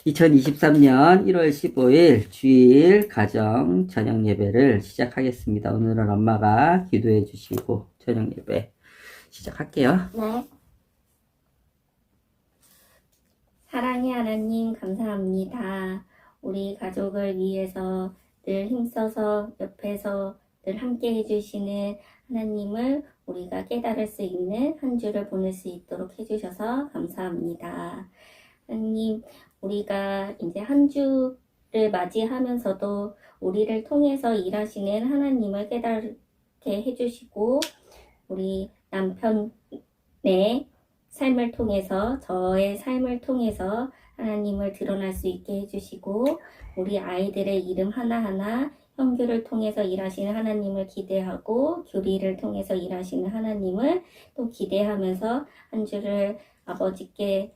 2023년 1월 15일 주일 가정 저녁 예배를 시작하겠습니다. 오늘은 엄마가 기도해 주시고 저녁 예배 시작할게요. 네. 사랑의 하나님 감사합니다. 우리 가족을 위해서 늘 힘써서 옆에서 늘 함께 해주시는 하나님을 우리가 깨달을 수 있는 한 주를 보낼 수 있도록 해주셔서 감사합니다. 하나님, 우리가 이제 한 주를 맞이하면서도 우리를 통해서 일하시는 하나님을 깨닫게 해주시고 우리 남편의 삶을 통해서 저의 삶을 통해서 하나님을 드러날 수 있게 해주시고 우리 아이들의 이름 하나하나 형규를 통해서 일하시는 하나님을 기대하고 교리를 통해서 일하시는 하나님을 또 기대하면서 한 주를 아버지께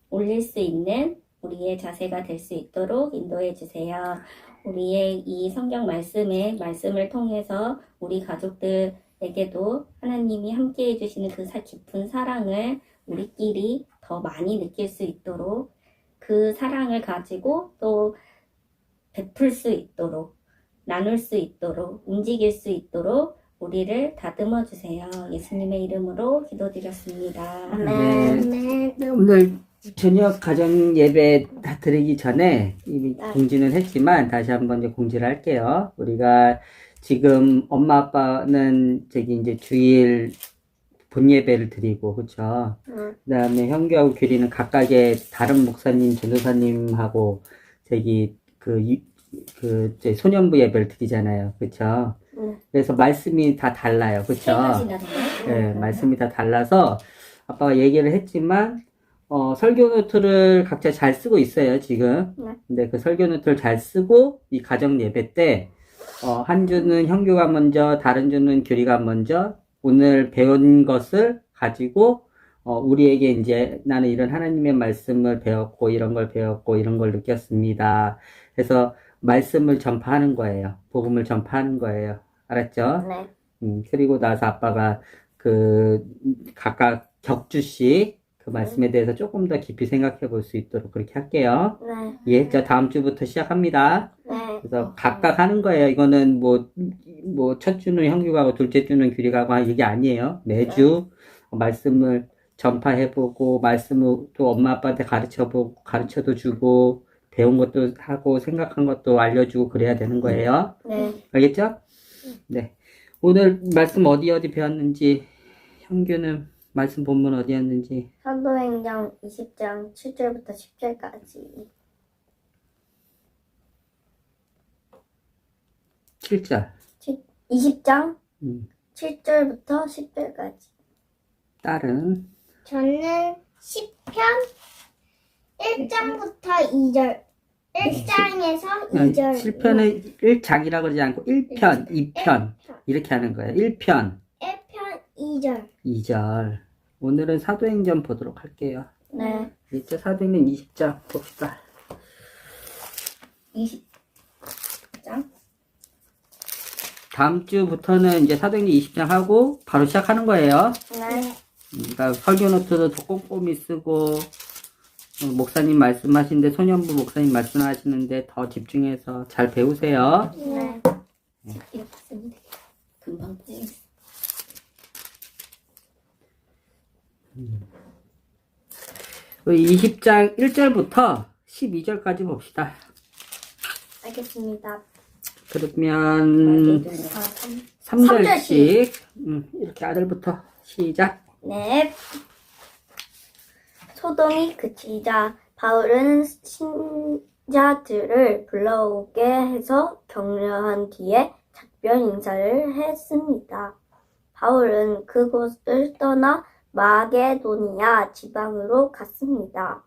올릴 수 있는 우리의 자세가 될 수 있도록 인도해 주세요. 우리의 이 성경 말씀을 통해서 우리 가족들에게도 하나님이 함께 해주시는 그 깊은 사랑을 우리끼리 더 많이 느낄 수 있도록 그 사랑을 가지고 또 베풀 수 있도록 나눌 수 있도록 움직일 수 있도록 우리를 다듬어 주세요. 예수님의 이름으로 기도드렸습니다. 네. 오늘 저녁 가정 예배 다 드리기 전에 이미 공지는 했지만 다시 한번 이제 공지를 할게요. 우리가 지금 엄마 아빠는 이제 주일 본 예배를 드리고 그쵸? 그다음에 형규하고 규리는 각각의 다른 목사님, 전도사님하고 저희 소년부 예배를 드리잖아요. 그쵸? 그래서 말씀이 다 달라요. 그쵸? 네, 말씀이 다 달라서 아빠가 얘기를 했지만 설교 노트를 각자 잘 쓰고 있어요, 지금. 근데 그 설교 노트를 잘 쓰고 이 가정 예배 때 한 주는 형규가 먼저, 다른 주는 규리가 먼저 오늘 배운 것을 가지고 우리에게 이제 나는 이런 하나님의 말씀을 배웠고 이런 걸 배웠고 이런 걸 느꼈습니다. 그래서 말씀을 전파하는 거예요. 복음을 전파하는 거예요. 알았죠? 네. 그리고 나서 아빠가 각각 격주씩 그 말씀에 대해서 조금 더 깊이 생각해 볼 수 있도록 그렇게 할게요. 네. 이해했죠? 다음 주부터 시작합니다. 네. 그래서 각각 하는 거예요. 이거는 첫 주는 형규가 하고 둘째 주는 규리가 하고 이게 아니에요. 매주 말씀을 전파해보고 말씀을 또 엄마 아빠한테 가르쳐도 주고 배운 것도 하고 생각한 것도 알려주고 그래야 되는 거예요. 네. 알겠죠? 네. 오늘 말씀 어디 배웠는지 형규는 말씀 본문 어디였는지 사도행전 20장 7절부터 10절까지 7절 20장 음. 7절부터 10절까지 딸은 저는 10편 1장부터 2절 1장에서 2절 7편을 1장이라고 그러지 않고 1편, 2편 이렇게 하는 거예요. 1편 1편 2절 2절 오늘은 사도행전 보도록 할게요. 네. 이제 사도행전 20장 봅시다. 20장 다음 주부터는 이제 사도행전 20장 하고 바로 시작하는 거예요. 네. 그러니까 설교 노트도 더 꼼꼼히 쓰고 목사님 말씀하시는데 소년부 목사님 말씀하시는데 더 집중해서 잘 배우세요. 네. 이렇게 쓰면 되겠다. 금방 빼겠어. 20장 1절부터 12절까지 봅시다. 알겠습니다. 그러면 3절씩 이렇게 아들부터 시작. 네. 소동이 그치자 바울은 신자들을 불러오게 해서 격려한 뒤에 작별 인사를 했습니다. 바울은 그곳을 떠나 마게도니아 지방으로 갔습니다.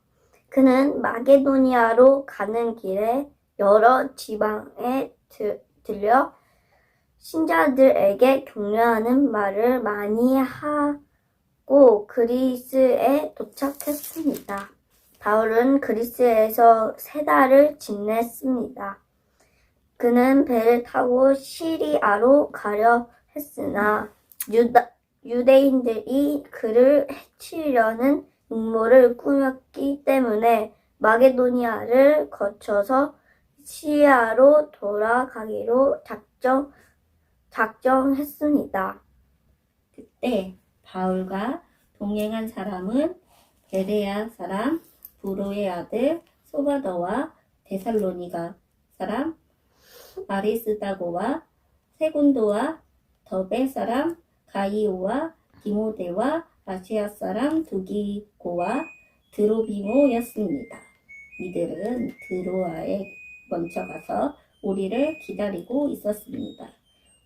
그는 마게도니아로 가는 길에 여러 지방에 들려 신자들에게 격려하는 말을 많이 하고 그리스에 도착했습니다. 바울은 그리스에서 3달을 지냈습니다. 그는 배를 타고 시리아로 가려 했으나 유대인들이 그를 해치려는 음모를 꾸몄기 때문에 마게도니아를 거쳐서 시리아로 돌아가기로 작정했습니다. 그때 바울과 동행한 사람은 베레아 사람 브로의 아들 소바더와 데살로니가 사람 아리스다고와 세군도와 더베 사람 가이오와 디모데와 아시아 사람 두기고와 드로비모였습니다. 이들은 드로아에 먼저 가서 우리를 기다리고 있었습니다.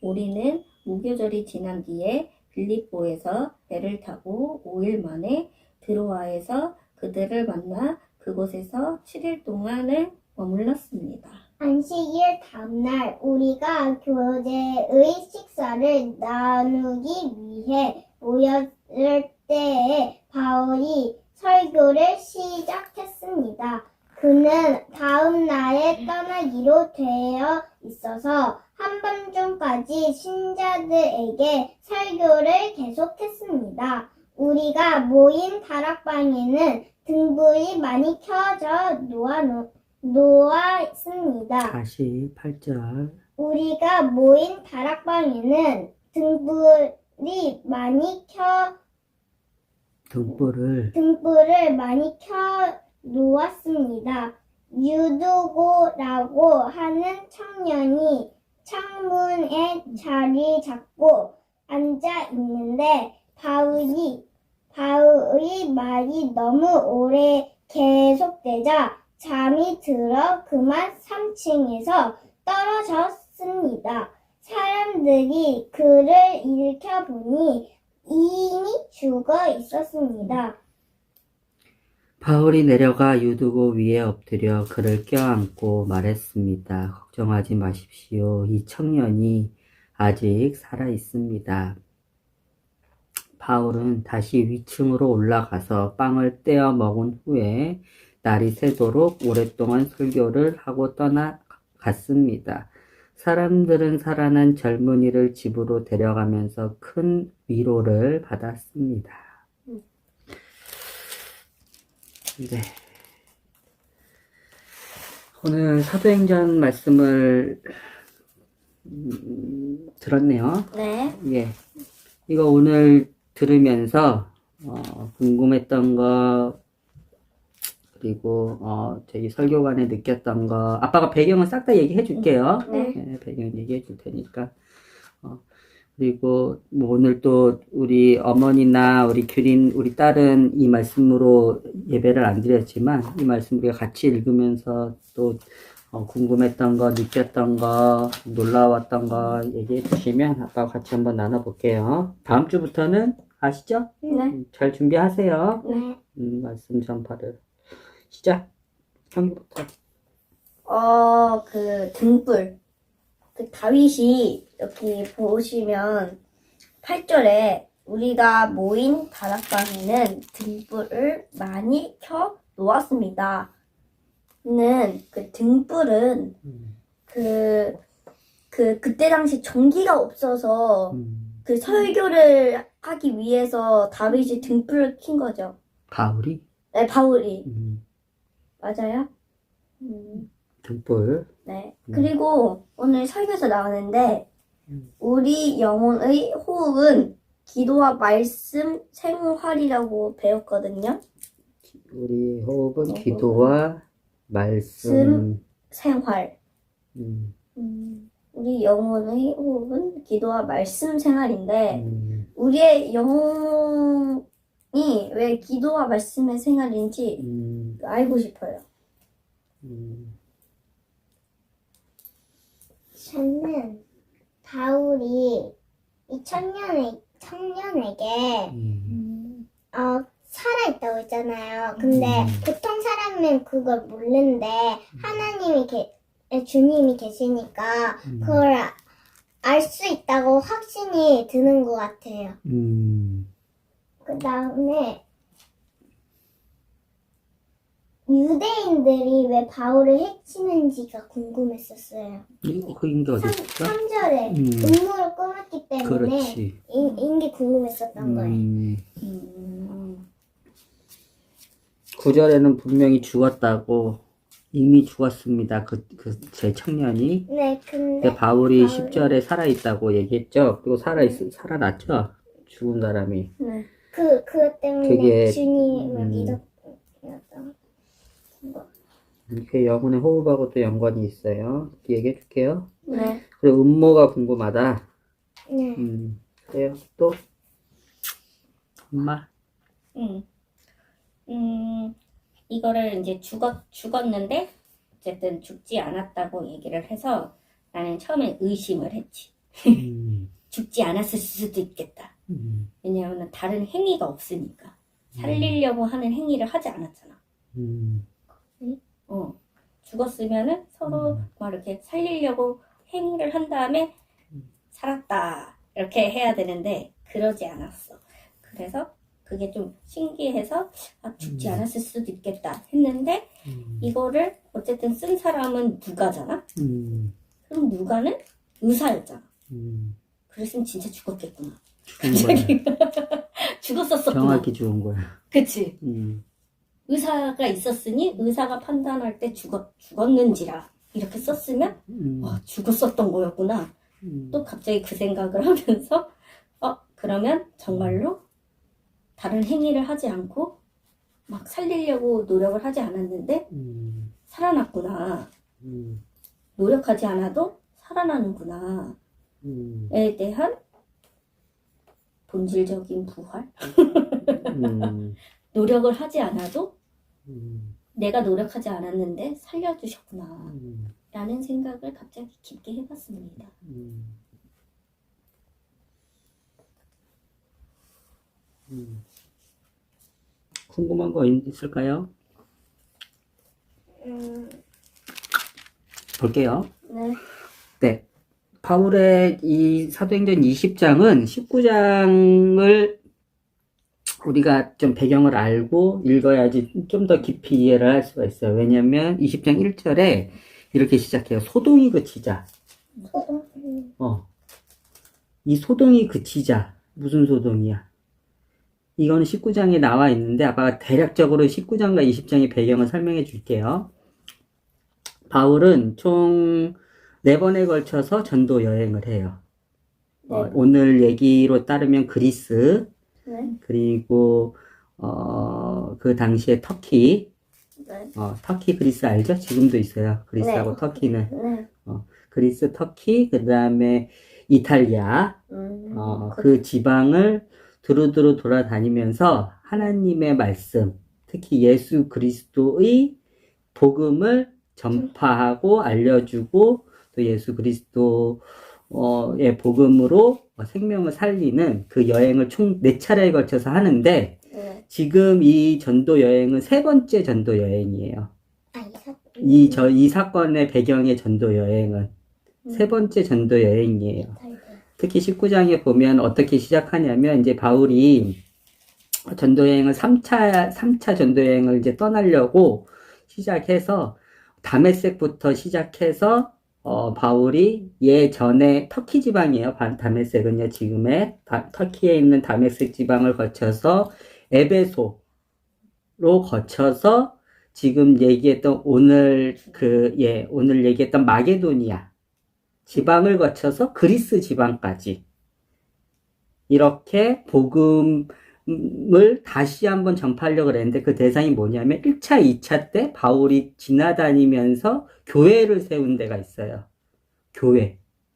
우리는 무교절이 지난 뒤에 빌립보에서 배를 타고 5일 만에 드로아에서 그들을 만나 그곳에서 7일 동안을 머물렀습니다. 안식일 다음날 우리가 교제의 식사를 나누기 위해 모였을 때에 바울이 설교를 시작했습니다. 그는 다음 날에 떠나기로 되어 있어서 한밤중까지 신자들에게 설교를 계속했습니다. 우리가 모인 다락방에는 등불이 많이 켜져 놓아 있습니다. 다시 8절. 우리가 모인 다락방에는 등불을 많이 켜 놓았습니다. 유두고라고 하는 청년이 창문에 자리 잡고 앉아 있는데 바울이 말이 너무 오래 계속되자 잠이 들어 그만 3층에서 떨어졌습니다. 사람들이 그를 일으켜보니 이미 죽어 있었습니다. 바울이 내려가 유두고 위에 엎드려 그를 껴안고 말했습니다. 걱정하지 마십시오. 이 청년이 아직 살아 있습니다. 바울은 다시 위층으로 올라가서 빵을 떼어 먹은 후에 날이 새도록 오랫동안 설교를 하고 떠나갔습니다. 사람들은 살아난 젊은이를 집으로 데려가면서 큰 위로를 받았습니다. 네. 오늘 사도행전 말씀을 들었네요. 네. 예. 이거 오늘 들으면서 궁금했던 거 그리고 저기 설교관에 느꼈던 거 아빠가 배경은 싹 다 얘기해 줄게요. 네. 네, 배경 얘기해 줄 테니까. 그리고 뭐 오늘 또 우리 어머니나 우리 규린 우리 딸은 이 말씀으로 예배를 안 드렸지만 이 말씀 우리가 같이 읽으면서 또 궁금했던 거, 느꼈던 거, 놀라웠던 거 얘기해 주시면 아빠가 같이 한번 나눠볼게요. 다음 주부터는 아시죠? 네. 잘 준비하세요. 네. 말씀 전파를 시작. 형부터. 그 등불. 그 다윗이 여기 보시면 8절에 우리가 모인 다락방에는 등불을 많이 켜 놓았습니다. 그 등불은 그때 당시 전기가 없어서 그 설교를 하기 위해서 다윗이 등불을 킨 거죠. 바울이? 네, 바울이. 맞아요? 등불. 네. 그리고 오늘 설교에서 나오는데 우리 영혼의 호흡은 기도와 말씀 생활이라고 배웠거든요. 우리 호흡은 기도와 말씀 생활. 우리 영혼의 호흡은 기도와 말씀 생활인데 우리의 영혼이 왜 기도와 말씀의 생활인지 알고 싶어요. 저는 바울이 이 청년에게 살아있다고 했잖아요. 근데 보통 사람은 그걸 모르는데 주님이 계시니까 그걸 알 수 있다고 확신이 드는 것 같아요. 그 다음에 유대인들이 왜 바울을 해치는지가 궁금했었어요. 그게 어디 있어? 3절에 음모를 꾸몄기 때문에 그렇지. 인게 궁금했었던 거예요. 9절에는 분명히 죽었다고, 이미 죽었습니다. 제 청년이. 네, 근데 근데 바울이 바울이- 10절에 살아있다고 얘기했죠. 그리고 살아났죠. 죽은 사람이. 네. 그것 때문에 그게, 주님을 믿었던 거. 이렇게 영혼의 호흡하고 또 연관이 있어요. 얘기해 줄게요. 네. 그리고 음모가 궁금하다. 네. 그래요. 또? 엄마? 이거를 이제 죽었는데, 어쨌든 죽지 않았다고 얘기를 해서 나는 처음에 의심을 했지. 죽지 않았을 수도 있겠다. 왜냐하면 다른 행위가 없으니까. 살리려고 하는 행위를 하지 않았잖아. 죽었으면은 서로 막 이렇게 살리려고 행위를 한 다음에 살았다. 이렇게 해야 되는데, 그러지 않았어. 그래서 그게 좀 신기해서, 죽지 않았을 수도 있겠다 했는데, 이거를 어쨌든 쓴 사람은 누가잖아? 그럼 누가는 의사였잖아. 그랬으면 진짜 죽었겠구나. 죽은 거야. 죽었었구나. 정확히 죽은 거야. 그치? 의사가 있었으니 의사가 판단할 때 죽었는지라 이렇게 썼으면 죽었었던 거였구나. 또 갑자기 그 생각을 하면서 그러면 정말로 다른 행위를 하지 않고 막 살리려고 노력을 하지 않았는데 살아났구나. 노력하지 않아도 살아나는구나. 에 대한 본질적인 부활? 노력을 하지 않아도 내가 노력하지 않았는데 살려주셨구나. 라는 생각을 갑자기 깊게 해봤습니다. 궁금한 거 있을까요? 볼게요. 네. 네. 바울의 이 사도행전 20장은 19장을 우리가 좀 배경을 알고 읽어야지 좀 더 깊이 이해를 할 수가 있어요. 왜냐면 20장 1절에 이렇게 시작해요. 소동이 그치자. 이 소동이 그치자. 무슨 소동이야? 이거는 19장에 나와 있는데 아까 대략적으로 19장과 20장의 배경을 설명해 줄게요. 바울은 총 4번에 걸쳐서 전도 여행을 해요. 오늘 얘기로 따르면 그리스, 그리고 그 당시에 터키, 터키 그리스 알죠? 지금도 있어요. 그리스하고 터키는. 그리스, 터키, 그 다음에 이탈리아, 그 지방을 두루두루 돌아다니면서 하나님의 말씀, 특히 예수 그리스도의 복음을 전파하고 알려주고 또 예수 그리스도의 복음으로 생명을 살리는 그 여행을 총 4차례에 걸쳐서 하는데 지금 이 전도 여행은 3번째 전도 여행이에요. 이 사건의 배경의 전도 여행은 3번째 전도 여행이에요. 특히 19장에 보면 어떻게 시작하냐면 이제 바울이 전도 여행을 3차 전도 여행을 이제 떠나려고 시작해서 다메섹부터 시작해서 바울이 예전에 터키 지방이에요. 다메섹은요, 지금의 터키에 있는 다메섹 지방을 거쳐서 에베소로 거쳐서 지금 얘기했던 오늘 얘기했던 마게도니아 지방을 거쳐서 그리스 지방까지 이렇게 복음을 다시 한번 전파하려고 그랬는데 그 대상이 뭐냐면 1차, 2차 때 바울이 지나다니면서 교회를 세운 데가 있어요.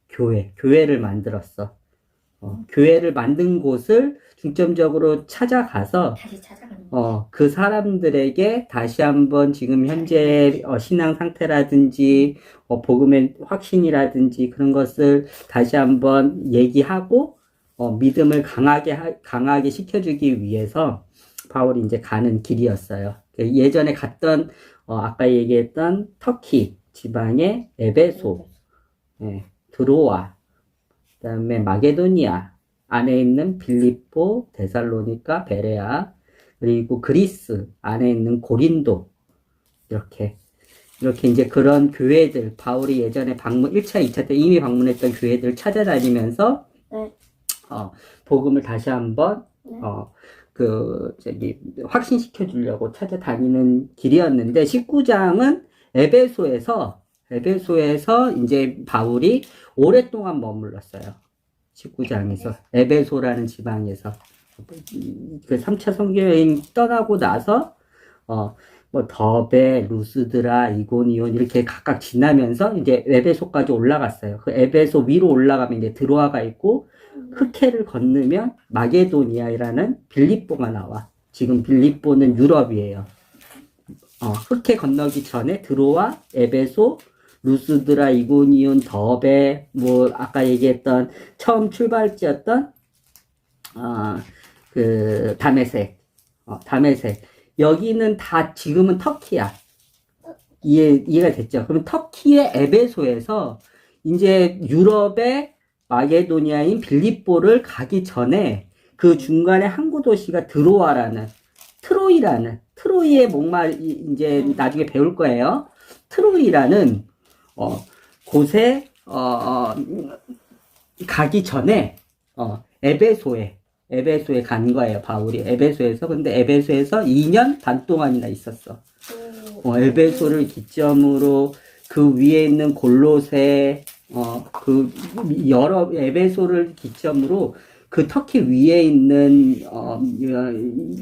교회를 만들었어. 교회를 만든 곳을 중점적으로 찾아가서 다시 찾아가는 그 사람들에게 다시 한번 지금 현재 신앙 상태라든지 복음의 확신이라든지 그런 것을 다시 한번 얘기하고 믿음을 강하게 시켜주기 위해서 바울이 이제 가는 길이었어요. 예전에 갔던 아까 얘기했던 터키 지방의 에베소, 드로아, 그다음에 마게도니아 안에 있는 빌립보, 데살로니가, 베레아, 그리고 그리스 안에 있는 고린도 이렇게 이제 그런 교회들 바울이 예전에 1차, 2차 때 이미 방문했던 교회들을 찾아다니면서 복음을 다시 한번 확신시켜 주려고 찾아다니는 길이었는데, 19장은 에베소에서 이제 바울이 오랫동안 머물렀어요. 19장에서. 에베소라는 지방에서. 그 3차 선교여행 떠나고 나서, 뭐 더베, 루스드라, 이고니온 이렇게 각각 지나면서 이제 에베소까지 올라갔어요. 그 에베소 위로 올라가면 이제 드로아가 있고, 흑해를 건너면 마게도니아라는 빌립보가 나와. 지금 빌립보는 유럽이에요. 흑해 건너기 전에 드로아, 에베소, 루스드라, 이고니온, 더베, 뭐 아까 얘기했던 처음 출발지였던 다메섹, 다메섹. 여기는 다 지금은 터키야. 이해가 됐죠? 그럼 터키의 에베소에서 이제 유럽의 마게도니아인 빌립보를 가기 전에 그 중간에 항구 도시가 드로아라는 트로이의 이제 나중에 배울 거예요. 트로이라는 곳에 가기 전에 에베소에 간 거예요, 바울이. 근데 에베소에서 2년 반 동안이나 있었어. 에베소를 기점으로 그 위에 있는 골로새, 에베소를 기점으로 그 터키 위에 있는,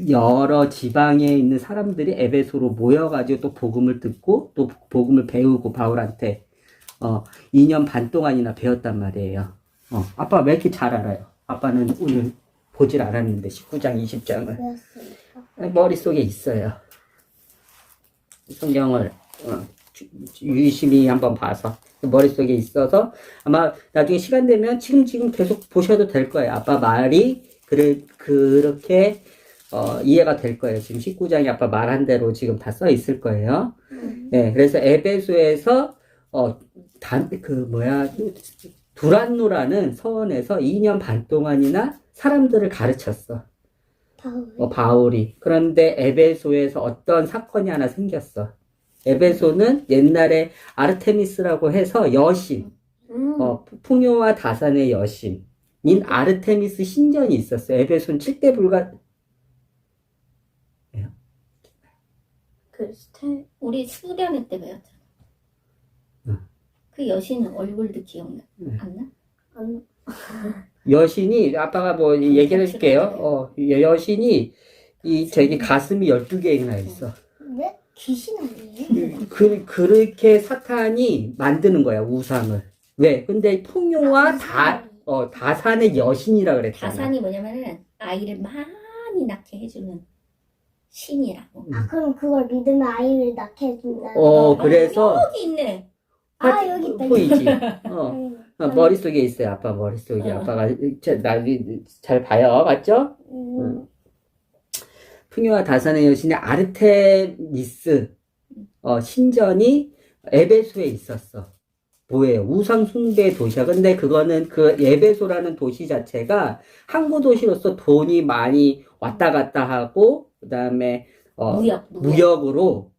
여러 지방에 있는 사람들이 에베소로 모여가지고 또 복음을 듣고 또 복음을 배우고 바울한테, 2년 반 동안이나 배웠단 말이에요. 아빠 왜 이렇게 잘 알아요? 아빠는 오늘 보질 않았는데, 19장, 20장을. 왜였습니까? 머릿속에 있어요. 성경을, 유심히 한번 봐서. 머릿속에 있어서 아마 나중에 시간 되면 지금 계속 보셔도 될 거예요. 아빠 말이 그렇게 이해가 될 거예요. 지금 19장이 아빠 말한 대로 지금 다 써 있을 거예요. 네, 그래서 에베소에서 두란노라는 서원에서 2년 반 동안이나 사람들을 가르쳤어. 바울이. 그런데 에베소에서 어떤 사건이 하나 생겼어. 에베소는 옛날에 아르테미스라고 해서 여신, 풍요와 다산의 여신인 아르테미스 신전이 있었어요. 에베소는 7대 불가. 우리 수련회 때 배웠잖아. 그 여신은 얼굴도 기억나? 안 나? 안 여신이, 아빠가 뭐 얘기를 해줄게요. 여신이 저기 가슴이 12개나 있어. 왜? 귀신 아니에요? 그렇게 사탄이 만드는 거야, 우상을. 왜? 근데 풍요와 다산의 여신이라 그랬잖아. 다산이 뭐냐면은 아이를 많이 낳게 해주는 신이라고. 그럼 그걸 믿으면 아이를 낳게 해준다. 그래서 여기 있네. 여기 있다. 보이지? 머릿속에 있어요, 아빠 머릿속에. 아빠가 잘 봐요, 맞죠? 풍요와 다산의 여신의 아르테미스 신전이 에베소에 있었어. 뭐예요? 우상 숭배 도시야. 근데 그거는 그 에베소라는 도시 자체가 항구 도시로서 돈이 많이 왔다 갔다 하고, 그다음에 무역으로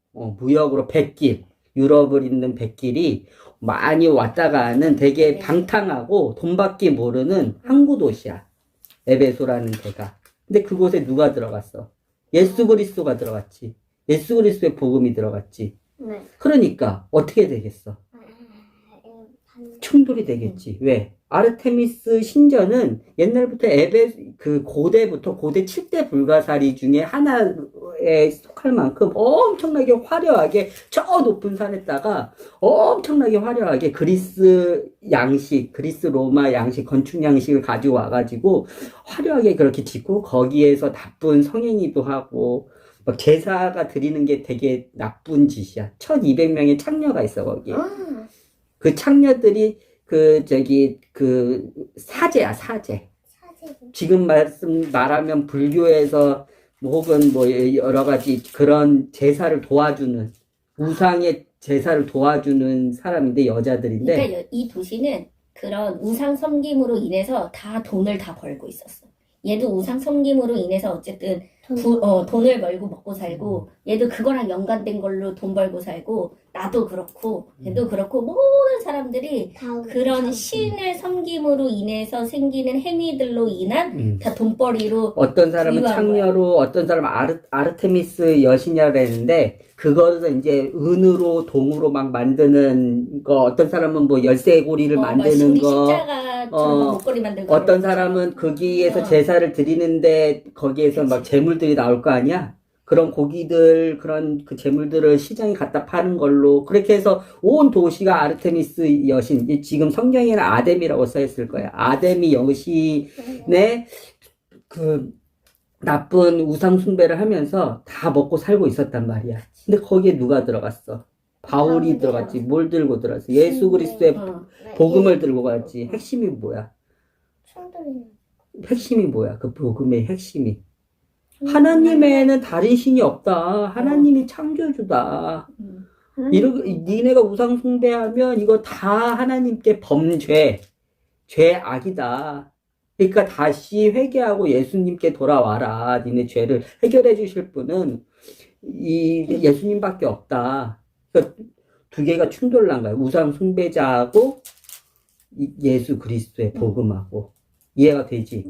백길, 유럽을 잇는 백길이 많이 왔다가 하는 되게 방탕하고 돈밖에 모르는 항구 도시야. 에베소라는 데가. 근데 그곳에 누가 들어갔어? 예수 그리스도가 들어갔지. 예수 그리스도의 복음이 들어갔지. 네. 그러니까 어떻게 되겠어? 충돌이 되겠지. 왜? 아르테미스 신전은 옛날부터 고대부터 고대 7대 불가사리 중에 하나에 속할 만큼 엄청나게 화려하게 저 높은 산에다가 엄청나게 화려하게 그리스 로마 양식, 건축 양식을 가지고 와가지고 화려하게 그렇게 짓고 거기에서 나쁜 성행위도 하고 막 제사가 드리는 게 되게 나쁜 짓이야. 1200명의 창녀가 있어, 거기에. 그 창녀들이 사제야, 사제. 지금 말하면 불교에서 혹은 여러 가지 그런 제사를 도와주는, 우상의 제사를 도와주는 사람인데, 여자들인데. 그러니까 이 도시는 그런 우상 섬김으로 인해서 다 돈을 다 벌고 있었어. 얘도 우상 섬김으로 인해서 어쨌든 돈을 벌고 먹고 살고, 얘도 그거랑 연관된 걸로 돈 벌고 살고, 나도 그렇고 걔도 그렇고 모든 사람들이 다 그런 신을 섬김으로 인해서 생기는 행위들로 인한 다 돈벌이로 어떤 사람은 부유한 창녀로, 어떤 사람은 아르테미스 여신이라고 했는데, 그거를 이제 은으로, 동으로 막 만드는 거, 어떤 사람은 뭐 열쇠고리를 만드는 우리 거, 십자가처럼 목걸이 만들고 어떤 사람은 거기에서 제사를 드리는데, 거기에서 막 재물들이 나올 거 아니야? 그런 고기들, 그런 그 재물들을 시장에 갖다 파는 걸로, 그렇게 해서 온 도시가 아르테미스 여신, 지금 성경에는 아데미라고 써있을 거야. 아데미 여신의 그 나쁜 우상 숭배를 하면서 다 먹고 살고 있었단 말이야. 근데 거기에 누가 들어갔어? 바울이 들어갔지. 뭘 들고 들어갔어? 예수 그리스도의 복음을 들고 갔지. 핵심이 뭐야? 핵심이 뭐야? 그 복음의 핵심이. 하나님에는 다른 신이 없다. 하나님이 창조주다. 니네가 우상 숭배하면 이거 다 하나님께 범죄, 죄악이다. 그러니까 다시 회개하고 예수님께 돌아와라. 니네 죄를 해결해 주실 분은 이 예수님밖에 없다. 그러니까 두 개가 충돌난 거야. 우상 숭배자하고 예수 그리스도의 복음하고. 이해가 되지?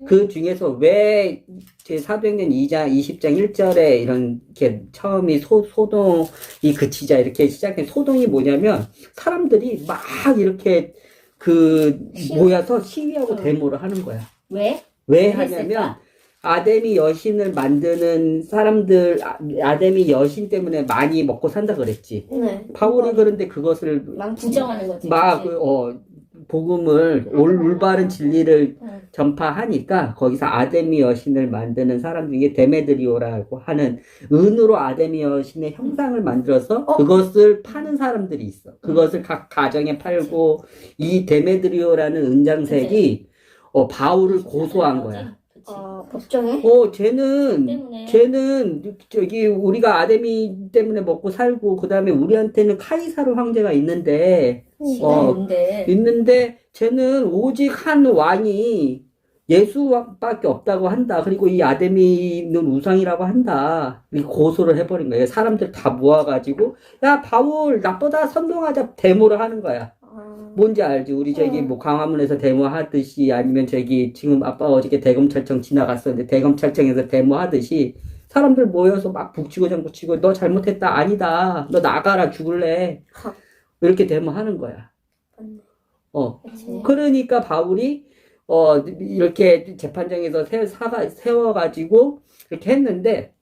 그 중에서 왜 제 사도행전 2장 20장 1절에 이렇게 처음이 소동이 그치자 이렇게 시작해. 소동이 뭐냐면 사람들이 막 이렇게 모여서 시위하고 데모를 하는 거야. 왜? 왜 하냐면 아데미 여신을 만드는 사람들, 아데미 여신 때문에 많이 먹고 산다 그랬지. 바울이 그런데 그것을 막 부정하는 거지. 막 복음을 올바른 진리를 전파하니까 거기서 아데미 여신을 만드는 사람 중에 데메드리오라고 하는 은으로 아데미 여신의 형상을 만들어서 그것을 파는 사람들이 있어. 그것을 각 가정에 팔고 이 데메드리오라는 은장색이 바울을 고소한 거야. 법정에? 쟤는 저기 우리가 아데미 때문에 먹고 살고 그 다음에 우리한테는 카이사르 황제가 있는데 있는데 쟤는 오직 한 왕이 예수밖에 없다고 한다. 그리고 이 아데미는 우상이라고 한다. 이렇게 고소를 해버린 거예요. 사람들 다 모아가지고 야 바울 나보다 선동하자 데모를 하는 거야. 뭔지 알지? 우리 저기 뭐 광화문에서 데모하듯이 아니면 저기 지금 아빠 어저께 대검찰청 지나갔었는데 대검찰청에서 데모하듯이 사람들 모여서 막 북치고 장구치고 너 잘못했다 아니다 너 나가라 죽을래 이렇게 데모하는 거야. 그러니까 바울이 이렇게 재판장에서 세워가지고 이렇게 했는데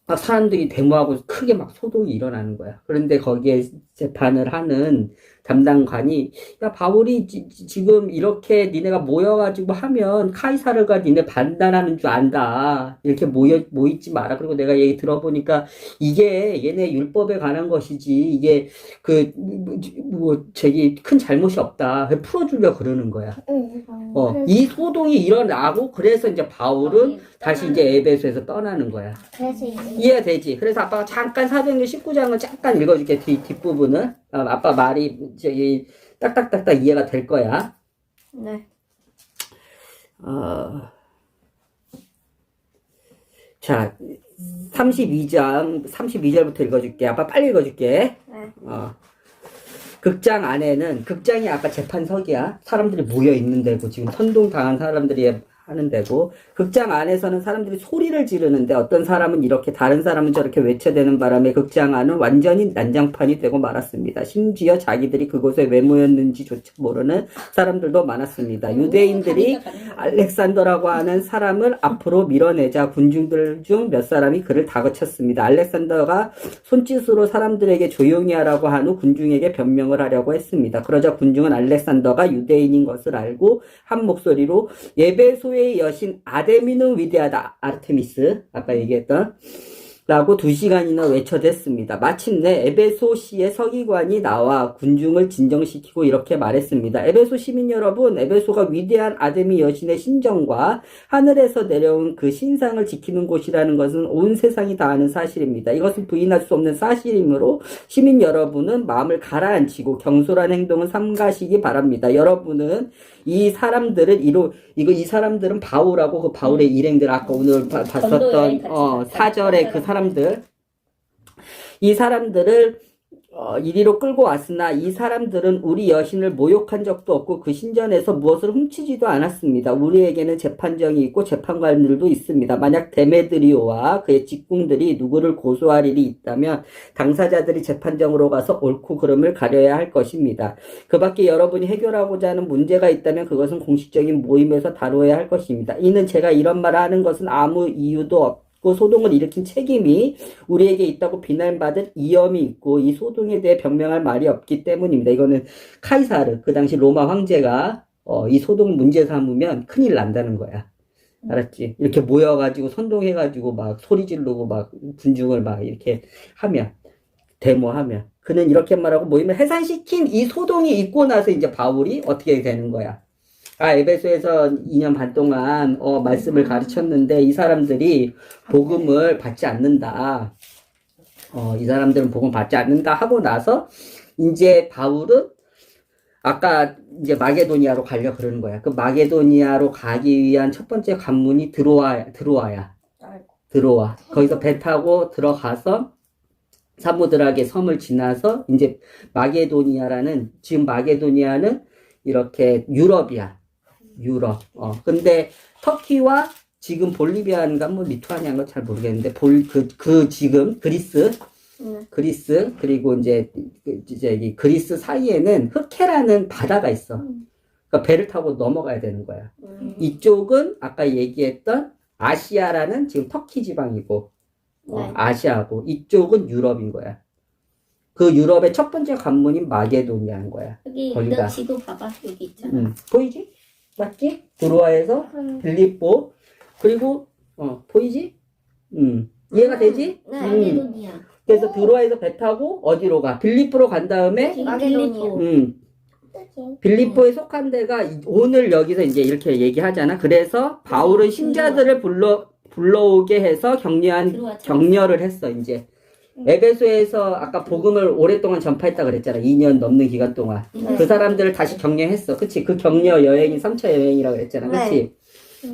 막 사람들이 데모하고 크게 막 소동이 일어나는 거야. 그런데 거기에 재판을 하는 담당관이 야 바울이 지금 이렇게 니네가 모여가지고 하면 카이사르가 니네 반단하는 줄 안다. 이렇게 모이지 마라. 그리고 내가 얘기 들어보니까 이게 얘네 율법에 관한 것이지 이게 저기 큰 잘못이 없다. 풀어주려 그러는 거야. 이 소동이 일어나고 그래서 이제 바울은 다시 이제 에베소에서 떠나는 거야. 그래서 이해가 되지? 그래서 아빠가 잠깐 사도행전 19장을 잠깐 읽어줄게. 뒷부분을. 아빠 말이 저기 딱딱딱딱 이해가 될 거야. 네. 자, 32절부터 읽어줄게. 아빠 빨리 읽어줄게. 네. 극장 안에는, 극장이 아까 재판석이야. 사람들이 모여 있는 데고, 지금 선동당한 사람들이 하는 데고, 극장 안에서는 사람들이 소리를 지르는데, 어떤 사람은 이렇게, 다른 사람은 저렇게 외쳐대는 바람에 극장 안은 완전히 난장판이 되고 말았습니다. 심지어 자기들이 그곳에 왜 모였는지조차 모르는 사람들도 많았습니다. 유대인들이 알렉산더라고 하는 사람을 앞으로 밀어내자 군중들 중 몇 사람이 그를 다그쳤습니다. 알렉산더가 손짓으로 사람들에게 조용히 하라고 한 후 군중에게 변명을 하려고 했습니다. 그러자 군중은 알렉산더가 유대인인 것을 알고 한 목소리로 에베소의 여신 아데미는 위대하다. 아르테미스 아까 얘기했던 라고 2시간이나 외쳐댔습니다. 마침내 에베소시의 서기관이 나와 군중을 진정시키고 이렇게 말했습니다. 에베소 시민 여러분, 에베소가 위대한 아데미 여신의 신정과 하늘에서 내려온 그 신상을 지키는 곳이라는 것은 온 세상이 다 아는 사실입니다. 이것은 부인할 수 없는 사실이므로 시민 여러분은 마음을 가라앉히고 경솔한 행동을 삼가시기 바랍니다. 여러분은 이 사람들은 이 사람들은 바울하고 그 바울의 일행들 아까 오늘 봤었던 4절의 그 사람들 이 사람들을 이리로 끌고 왔으나 이 사람들은 우리 여신을 모욕한 적도 없고 그 신전에서 무엇을 훔치지도 않았습니다. 우리에게는 재판정이 있고 재판관들도 있습니다. 만약 데메드리오와 그의 직궁들이 누구를 고소할 일이 있다면 당사자들이 재판정으로 가서 옳고 그름을 가려야 할 것입니다. 그 밖에 여러분이 해결하고자 하는 문제가 있다면 그것은 공식적인 모임에서 다루어야 할 것입니다. 이는 제가 이런 말을 하는 것은 아무 이유도 없고 소동을 일으킨 책임이 우리에게 있다고 비난받을 위험이 있고 이 소동에 대해 변명할 말이 없기 때문입니다. 이거는 카이사르, 그 당시 로마 황제가 이 소동 문제 삼으면 큰일 난다는 거야. 알았지? 이렇게 모여가지고 선동해가지고 막 소리 지르고 막 군중을 막 이렇게 하면, 데모하면. 그는 이렇게 말하고 모임을 해산시킨 이 소동이 있고 나서 이제 바울이 어떻게 되는 거야. 에베소에서 2년 반 동안 말씀을 가르쳤는데 이 사람들이 복음을 받지 않는다. 이 사람들은 복음 받지 않는다 하고 나서 이제 바울은 아까 이제 마게도니아로 가려 그러는 거야. 그 마게도니아로 가기 위한 첫 번째 관문이 드로아야. 거기서 배 타고 들어가서 사모드락의 섬을 지나서 이제 마게도니아라는, 지금 마게도니아는 이렇게 유럽이야. 유럽. 근데 터키와 지금 볼리비아인가 뭐 리투아니아인가 잘 모르겠는데 지금 그리스 그리고 이제 이 그리스 사이에는 흑해라는 바다가 있어. 그러니까 배를 타고 넘어가야 되는 거야. 이쪽은 아까 얘기했던 아시아라는 지금 터키 지방이고 네. 아시아고 이쪽은 유럽인 거야. 그 유럽의 첫 번째 관문인 마게도니아인 거야. 여기 거기가. 너 지도 봐봐. 여기 있잖아. 보이지? 맞지? 드로아에서 빌립보 그리고 보이지? 이해가 되지? 네. 마게도니아. 그래서 드로아에서 배 타고 어디로 가? 빌립보로 간 다음에 마게도니아. 빌립보에 속한 데가 오늘 여기서 이제 이렇게 얘기하잖아. 그래서 바울은 신자들을 불러오게 해서 격려를 했어. 이제 에베소에서 아까 복음을 오랫동안 전파했다 그랬잖아. 2년 넘는 기간 동안. 그 사람들을 다시 격려했어. 그치? 그 격려 여행이 3차 여행이라고 그랬잖아. 그치?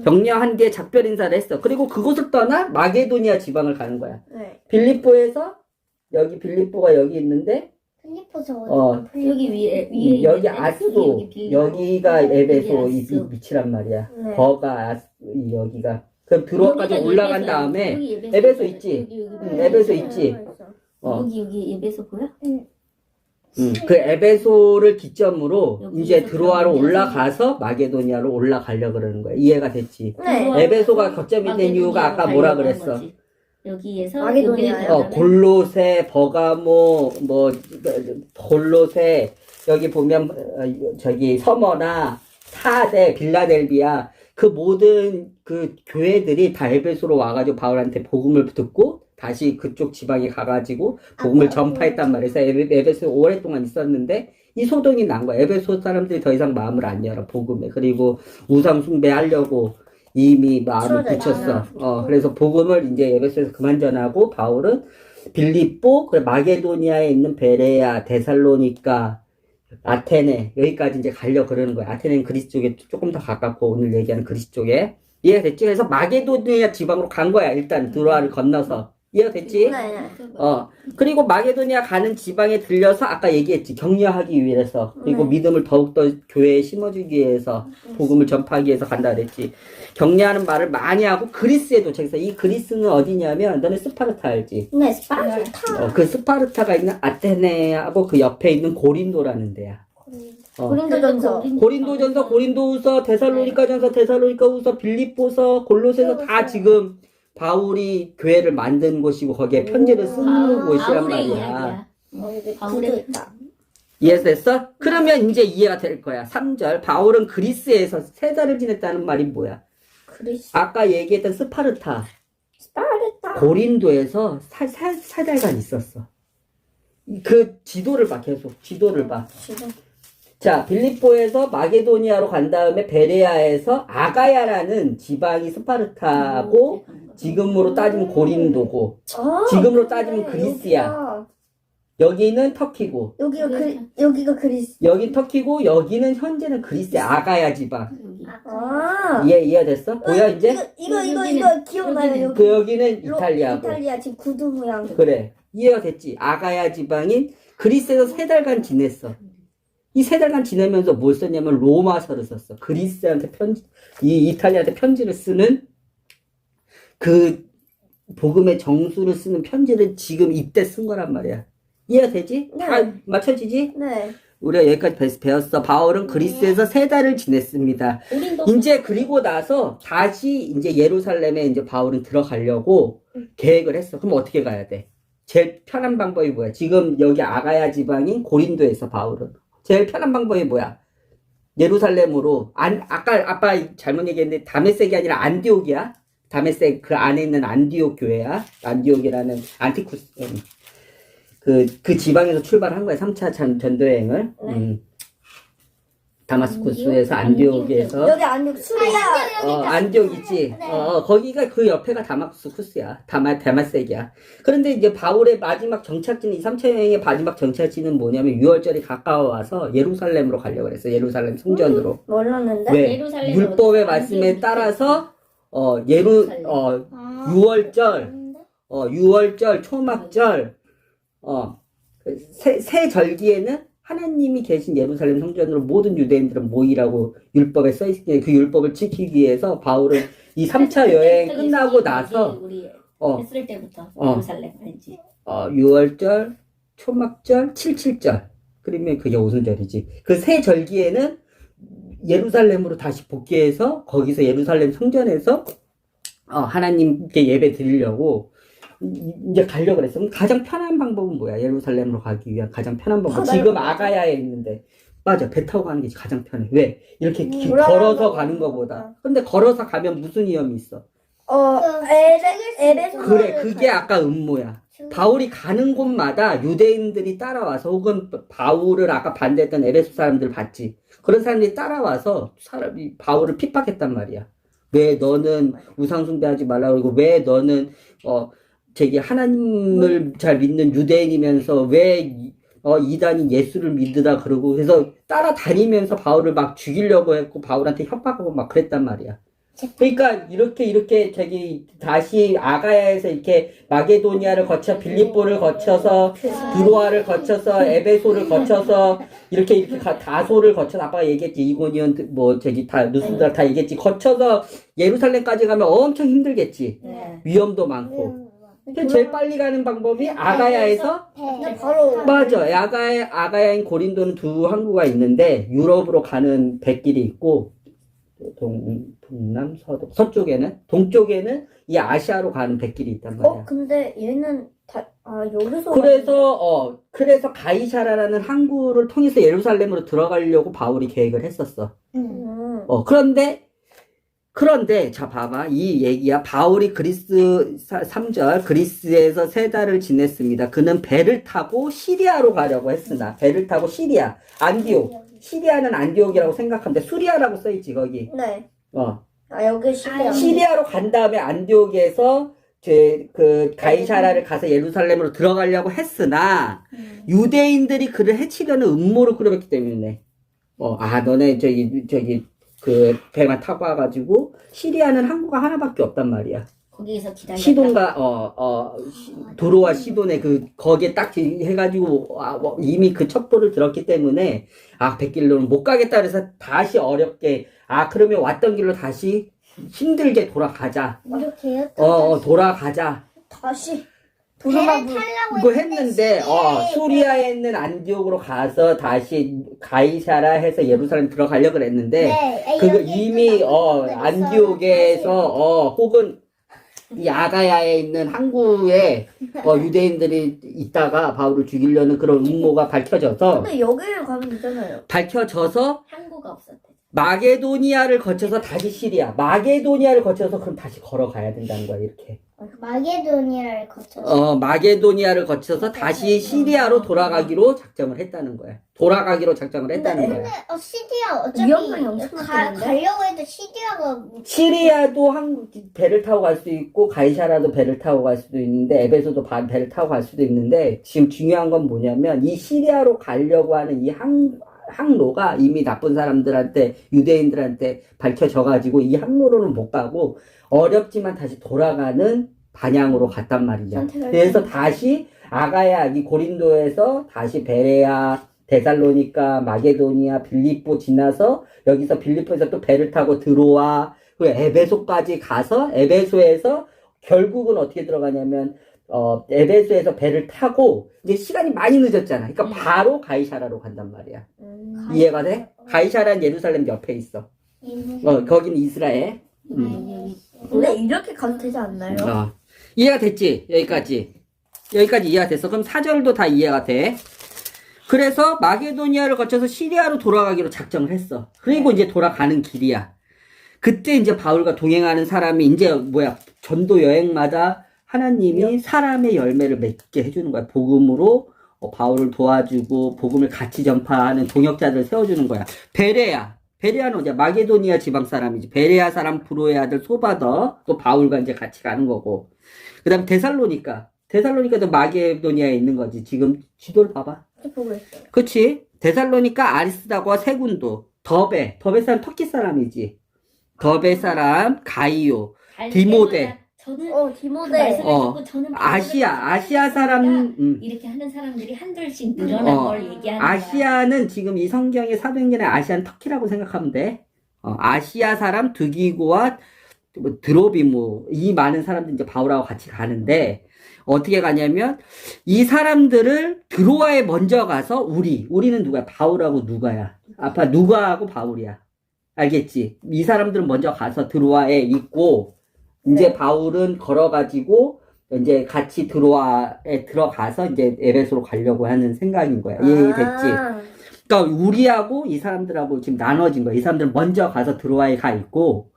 격려한 뒤에 작별 인사를 했어. 그리고 그곳을 떠나 마게도니아 지방을 가는 거야. 빌립보에서 여기 빌립보가 여기 있는데 필리포서 여기 위에 여기 있는데, 아스도 여기 빌립보. 여기가 에베소 이 아스. 밑이란 말이야. 네. 버가 여기가. 그럼 드로아까지 올라간 다음에 여기 에베소 있지? 여기, 에베소 있지? 여기 에베소 보여? 그 에베소를 기점으로 여기에서 이제 드로아로 그럼 올라가서 마게도니아로 올라가려 그러는 거야. 이해가 됐지? 네. 에베소가 거점이 된 이유가 아까 뭐라 그랬어? 여기에서 마게도니아에 골로새, 버가모, 골로새, 여기 보면, 저기, 서머나, 사대, 빌라델비아, 그 모든 그 교회들이 다 에베소로 와가지고 바울한테 복음을 듣고, 다시 그쪽 지방에 가가지고, 복음을 전파했단 말이에요. 그래서 에베소에 오랫동안 있었는데, 이 소동이 난 거야. 에베소 사람들이 더 이상 마음을 안 열어, 복음에. 그리고 우상 숭배하려고, 이미 마음을 붙였어. 그래서 복음을 이제 에베소에서 그만 전하고 바울은 빌립보, 마게도니아에 있는 베레아, 데살로니가, 아테네 여기까지 이제 가려 그러는 거야. 아테네는 그리스 쪽에 조금 더 가깝고 오늘 얘기하는 그리스 쪽에. 이해가 됐지? 그래서 마게도니아 지방으로 간 거야. 일단 드로아를 건너서. 이해가 됐지? 그리고 마게도니아 가는 지방에 들려서 아까 얘기했지. 격려하기 위해서. 그리고 믿음을 더욱더 교회에 심어주기 위해서 복음을 전파하기 위해서 간다 그랬지. 격려하는 말을 많이 하고 그리스에 도착해서 이 그리스는 어디냐면 너네 스파르타 알지? 네, 스파르타. 그 스파르타가 있는 아테네하고 그 옆에 있는 고린도라는 데야. 고린도전서. 고린도전서, 고린도후서, 데살로니가전서, 데살로니가후서, 빌립보서, 골로새서 다 지금 바울이 교회를 만든 곳이고 거기에 편지를 쓰는 곳이란 말이야. 바울의 이해됐어? 그러면 이제 이해가 될 거야. 3절. 바울은 그리스에서 3달을 지냈다는 말이 뭐야? 아까 얘기했던 스파르타. 고린도에서 4달간 있었어. 그 지도를 봐, 계속. 지도를 봐. 자, 빌립보에서 마게도니아로 간 다음에 베레아에서 아가야라는 지방이 스파르타고 지금으로 따지면 고린도고 지금으로 따지면 그리스야. 여기는 터키고 여기가 그리스. 여긴 터키고 여기는 현재는 그리스야. 아가야 지방. 아. 이해됐어? 보여 이제? 이거 기억나요? 그 여기는 이탈리아고. 이탈리아 지금 구두 모양. 그래. 이해가 됐지? 아가야 지방인 그리스에서 3달간 지냈어. 이 3달간 지내면서 뭘 썼냐면 로마서를 썼어. 그리스한테 이탈리아한테 편지를 쓰는 그 복음의 정수를 쓰는 편지를 지금 이때 쓴 거란 말이야. 이해가 되지? 네. 다 맞춰지지? 네. 우리가 여기까지 배웠어. 바울은 그리스에서 3달을 지냈습니다. 우린도 이제 그리고 나서 다시 이제 예루살렘에 이제 바울은 들어가려고 계획을 했어. 그럼 어떻게 가야 돼? 제일 편한 방법이 뭐야? 지금 여기 아가야 지방인 고린도에서 바울은 제일 편한 방법이 뭐야? 예루살렘으로 아빠 잘못 얘기했는데 다메섹이 아니라 안디옥이야. 다메섹 그 안에 있는 안디옥 교회야. 안디옥이라는 안티쿠스 그 지방에서 출발한 거야. 3차 전도여행을. 다마스쿠스에서 안디옥에서 여기 안디옥 수리야. 안디옥 있지. 거기가 그 옆에가 다마스쿠스야. 다마섹이야. 그런데 이제 바울의 마지막 정착지는 이 3차 여행의 마지막 정착지는 뭐냐면 6월절이 가까워와서 예루살렘으로 가려고 그랬어. 예루살렘 성전으로. 몰랐는데. 왜? 예루살렘으로 율법의 말씀에 안디옥 따라서 예루살렘. 6월절, 초막절, 새 절기에는 하나님이 계신 예루살렘 성전으로 모든 유대인들은 모이라고 율법에 써있기에 그 율법을 지키기 위해서 바울은 이 3차 여행 끝나고 나서 우리 어, 했을 때부터 어. 예루살렘 알지? 6월절, 초막절, 77절 그러면 그게 오순절이지. 그 새 절기에는 예루살렘으로 다시 복귀해서 거기서 예루살렘 성전에서 하나님께 예배 드리려고 이제 가려고 그랬어. 그럼 가장 편한 방법은 뭐야? 예루살렘으로 가기 위한 가장 편한 방법. 지금 아가야에 있는데. 맞아. 배 타고 가는 게 가장 편해. 왜? 이렇게 걸어서 가는 거보다. 근데 걸어서 가면 무슨 위험이 있어? 에베소. 그래. 그게 아까 음모야. 바울이 가는 곳마다 유대인들이 따라와서 혹은 바울을 아까 반대했던 에베소 사람들 봤지. 그런 사람들이 따라와서 사람이 바울을 핍박했단 말이야. 왜 너는 우상숭배하지 말라고 그러고 왜 너는 하나님을 잘 믿는 유대인이면서 왜 이단이 예수를 믿으라 그러고 그래서 따라다니면서 바울을 막 죽이려고 했고 바울한테 협박하고 막 그랬단 말이야. 그러니까 이렇게 다시 아가야에서 이렇게 마게도니아를 거쳐 빌립보를 거쳐서 드로아를 거쳐서 에베소를 거쳐서 이렇게 다소를 거쳐서 아빠가 얘기했지 이고니온 다 누스드라 다 얘기했지 거쳐서 예루살렘까지 가면 엄청 힘들겠지. 네. 위험도 많고. 제일 빨리 가는 방법이 아가야에서 바로 맞아. 아가야인 고린도는 두 항구가 있는데 유럽으로 가는 배길이 있고 동남 서쪽에는 동쪽에는 이 아시아로 가는 배길이 있단 말이야. 근데 얘는 여기서 그래서 가이사라라는 항구를 통해서 예루살렘으로 들어가려고 바울이 계획을 했었어. 그런데 자 봐봐. 이 얘기야. 바울이 그리스 3절 그리스에서 3달을 지냈습니다. 그는 배를 타고 시리아로 가려고 했으나 배를 타고 시리아 안디옥 시리아는 안디옥이라고 생각하는데 수리아라고 써있지 거기. 네. 여기 시리아로 간 다음에 안디옥에서 가이사라를 가서 예루살렘으로 들어가려고 했으나 유대인들이 그를 해치려는 음모를 꾸려봤기 때문에 너네 그 배만 타고 와가지고 시리아는 항구가 하나밖에 없단 말이야. 거기에서 기다려. 시돈과 도로와 시돈에 거기에 딱 해가지고 이미 그 첩보를 들었기 때문에 백길로는 못 가겠다 그래서 다시 어렵게 그러면 왔던 길로 다시 힘들게 돌아가자. 이렇게요? 돌아가자. 다시 배를 타려고 그거 했는데 수리아에 있는 안디옥으로 가서 다시 가이사라 해서 예루살렘 들어가려고 그랬는데 그거 이미 안디옥에서 혹은 이 아가야에 있는 항구에 유대인들이 있다가 바울을 죽이려는 그런 음모가 밝혀져서 근데 여기를 가면 되잖아요. 항구가 없었대. 마게도니아를 거쳐서 다시 시리아 마게도니아를 거쳐서 그럼 다시 걸어가야 된다는 거야 이렇게. 마게도니아를 거쳐서 마게도니아를 거쳐서 다시 시리아로 돌아가기로 작정을 했다는 거야. 시리아 어차피 위험성이 엄청 많겠는데? 가려고 해도 시리아가 시리아도 배를 타고 갈 수 있고 가이사라도 배를 타고 갈 수도 있는데 에베소도 배를 타고 갈 수도 있는데 지금 중요한 건 뭐냐면 이 시리아로 가려고 하는 이 항로가 이미 나쁜 사람들한테 유대인들한테 밝혀져 가지고 이 항로로는 못 가고 어렵지만 다시 돌아가는 방향으로 갔단 말이야. 그래서 다시 아가야, 이 고린도에서 다시 베레아, 데살로니가, 마게도니아, 빌립보 지나서 여기서 빌립보에서 또 배를 타고 들어와. 그리고 에베소까지 가서 에베소에서 결국은 어떻게 들어가냐면 에베소에서 배를 타고 이제 시간이 많이 늦었잖아. 그러니까 바로 가이사라로 간단 말이야. 이해가 돼? 가이사라는 예루살렘 옆에 있어. 거긴 이스라엘. 근데 이렇게 가도 되지 않나요? 이해가 됐지? 여기까지 이해가 됐어. 그럼 4절도 다 이해가 돼. 그래서 마게도니아를 거쳐서 시리아로 돌아가기로 작정을 했어. 그리고 이제 돌아가는 길이야. 그때 이제 바울과 동행하는 사람이 이제 전도 여행마다 하나님이 사람의 열매를 맺게 해주는 거야. 복음으로 바울을 도와주고 복음을 같이 전파하는 동역자들을 세워주는 거야. 베레아는 이제 마게도니아 지방 사람이지. 베레아 사람 브로의 아들 소바더, 또 바울과 이제 같이 가는 거고. 그 다음에 데살로니카도 마게도니아에 있는 거지. 지금 지도를 봐봐. 보고 있어요. 그치? 데살로니카 아리스다고와 세군도, 더베 사람 터키 사람이지. 더베 사람 가이오, 디모데. 저는 디모데. 그 말씀을 듣고 저는 아시아 사람, 이렇게 하는 사람들이 한둘씩 늘어난 걸 얘기하는 거야. 아시아는 지금 이 성경의 사도행전의 아시아는 터키라고 생각하면 돼. 아시아 사람 드기고와 드로비모, 이 많은 사람들 이제 바울하고 같이 가는데, 어떻게 가냐면, 이 사람들을 드로아에 먼저 가서 우리는 누구야? 바울하고 누가야. 누가하고 바울이야. 알겠지? 이 사람들은 먼저 가서 드로아에 있고, 이제 바울은 걸어가지고, 이제 같이 드로아에 들어가서 이제 에베소로 가려고 하는 생각인 거야. 이해됐지? 그러니까 우리하고 이 사람들하고 지금 나눠진 거야. 이 사람들은 먼저 가서 드로아에 가 있고,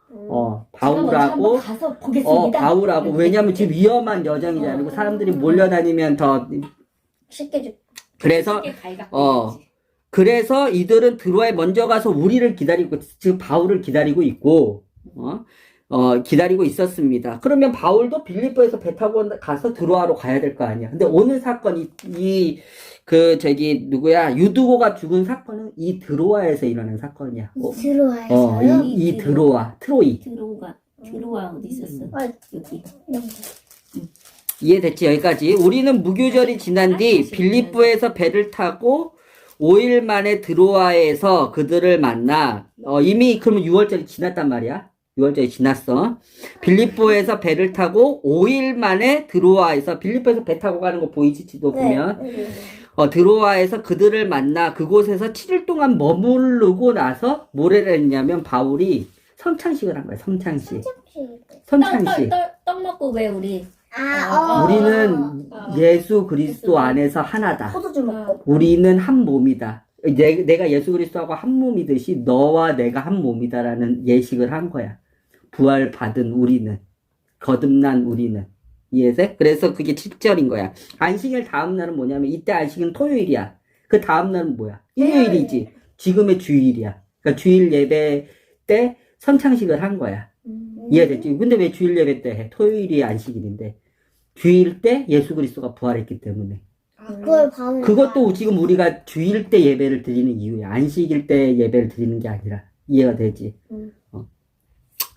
바울하고, 가서 보겠습니다. 바울하고, 왜냐면 지금 위험한 여정이잖아. 그리고 사람들이 몰려다니면 더, 쉽게 그래서, 그래서 이들은 드로아에 먼저 가서 우리를 기다리고, 지금 바울을 기다리고 있고, 기다리고 있었습니다. 그러면 바울도 빌립보에서 배 타고 가서 드로아로 가야 될 거 아니야. 근데 오늘 사건, 유두고가 죽은 사건은 이 드로아에서 일어난 사건이야. 들어와요. 이 드로아, 트로이. 드로아 어디 있었어? 여기. 이해됐지? 여기까지. 우리는 무교절이 지난 뒤 빌립보에서 배를 타고 5일 만에 드로아에서 그들을 만나, 이미 그러면 6월절이 지났단 말이야. 6월절이 지났어. 빌립보에서 배를 타고 5일 만에 드로아에서, 빌립보에서 배 타고 가는 거 보이지? 지도 보면. 드로아에서 그들을 만나 그곳에서 7일 동안 머무르고 나서 뭘 했냐면 바울이 성찬식을 한 거야. 성찬식. 떡 먹고 왜 우리? 우리는 예수 그리스도 안에서 하나다. 포도주 먹고. 우리는 한 몸이다. 내가 예수 그리스도하고 한 몸이듯이 너와 내가 한 몸이다라는 예식을 한 거야. 부활 받은 우리는, 거듭난 우리는. 이해돼? 그래서 그게 7절인 거야. 안식일 다음 날은 뭐냐면, 이때 안식일은 토요일이야. 그 다음 날은 뭐야? 일요일이지. 지금의 주일이야. 그러니까 주일 예배 때 선창식을 한 거야. 이해됐지? 근데 왜 주일 예배 때 해? 토요일이 안식일인데. 주일 때 예수 그리스도가 부활했기 때문에. 그것도 지금 우리가 주일 때 예배를 드리는 이유야. 안식일 때 예배를 드리는 게 아니라. 이해가 되지?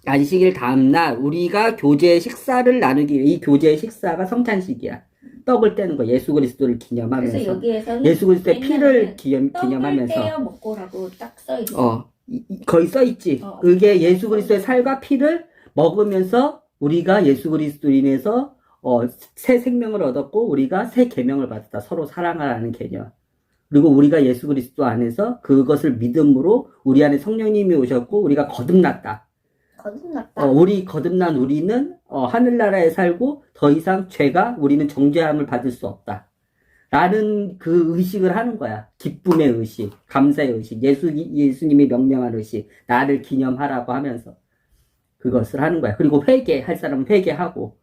안식일 다음날 우리가 교제 식사를 나누기 위해, 이 교제 식사가 성찬식이야. 떡을 떼는 거, 예수 그리스도를 기념하면서. 그래서 여기에서는 예수 그리스도의 피를 기념하면서. 떡을 떼어 먹고라고 딱 써있어. 거의 써있지. 그게 예수 그리스도의 살과 피를 먹으면서 우리가 예수 그리스도로 인해서 새 생명을 얻었고 우리가 새 계명을 받았다. 서로 사랑하라는 개념. 그리고 우리가 예수 그리스도 안에서 그것을 믿음으로 우리 안에 성령님이 오셨고 우리가 거듭났다. 우리 거듭난 우리는 하늘나라에 살고 더 이상 우리는 정죄함을 받을 수 없다. 라는 그 의식을 하는 거야. 기쁨의 의식, 감사의 의식, 예수님이 명령한 의식, 나를 기념하라고 하면서 그것을 하는 거야. 그리고 회개할 사람은 회개하고,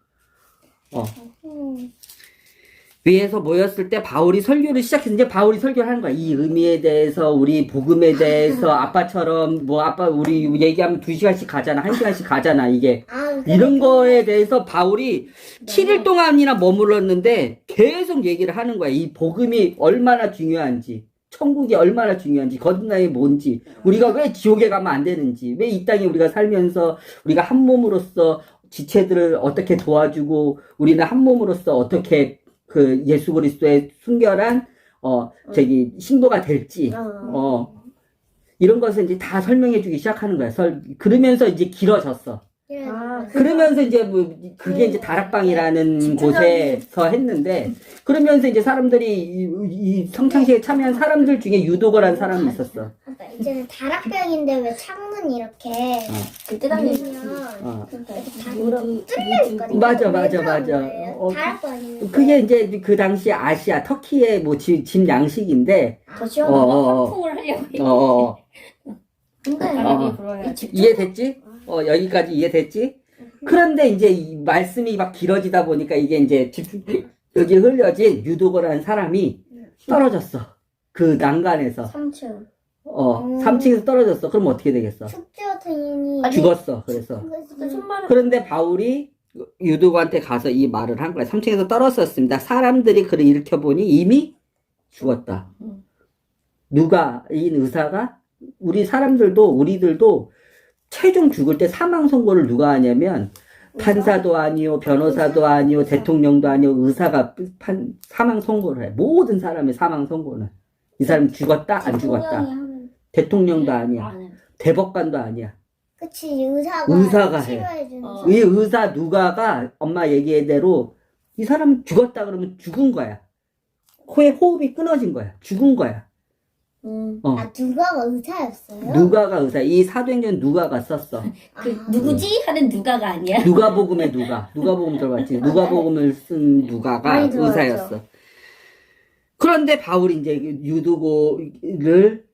위에서 모였을 때 바울이 설교를 시작해서 이제 바울이 설교를 하는 거야. 이 의미에 대해서, 우리 복음에 대해서, 아빠처럼, 우리 얘기하면 2시간씩 가잖아. 1시간씩 가잖아, 이게. 이런 거에 대해서 바울이 7일 동안이나 머물렀는데 계속 얘기를 하는 거야. 이 복음이 얼마나 중요한지, 천국이 얼마나 중요한지, 거듭남이 뭔지, 우리가 왜 지옥에 가면 안 되는지, 왜 이 땅에 우리가 살면서 우리가 한 몸으로서 지체들을 어떻게 도와주고, 우리는 한 몸으로서 어떻게 그 예수 그리스도의 순결한 저기 신도가 될지 이런 것을 이제 다 설명해 주기 시작하는 거야. 그러면서 이제 길어졌어. 그러면서 이제 뭐 그게 이제 다락방이라는 곳에서 했는데 그러면서 이제 사람들이 이 성창식에 참여한 사람들 중에 유도거란 사람이 있었어. 아빠 이제는 다락병인데 왜 창문 이렇게 그때 당시 열면 다 유럽 뚫려 있거든요. 맞아. 다락방인데 그게 이제 그 당시 아시아 터키의 뭐 집 양식인데 더 시원하고 환풍을 하려고 근데 바람이 불어야 이해됐지? 여기까지 이해됐지? 그런데 이제 이 말씀이 막 길어지다 보니까 이게 이제 여기 흘려진 유도거라는 사람이 떨어졌어. 그 난간에서. 3층 3층에서 떨어졌어. 그럼 어떻게 되겠어? 축제와 등이 죽었어. 그래서. 근데 손말은 그런데 바울이 유도거한테 가서 이 말을 한 거야. 3층에서 떨어졌습니다. 사람들이 그를 일으켜보니 이미 죽었다. 누가, 이 의사가? 우리들도 최종 죽을 때 사망 선고를 누가 하냐면 판사도 아니요, 변호사도 아니요, 대통령도 아니요, 의사가 사망 선고를 해. 모든 사람의 사망 선고는. 이 사람이 죽었다, 안 죽었다. 대통령도 아니야. 대법관도 아니야. 그치 의사가 해. 치료해주는 이 의사 누가가 엄마 얘기대로 이 사람은 죽었다 그러면 죽은 거야. 코에 호흡이 끊어진 거야. 죽은 거야. 누가가 의사였어요? 누가가 의사. 이 사도행전 누가가 썼어. 누구지? 하는 누가가 아니야. 누가복음의 누가복음 들어봤지. 누가복음을 쓴 누가가 많이 들어봤죠. 의사였어. 그런데 바울이 이제 유두고를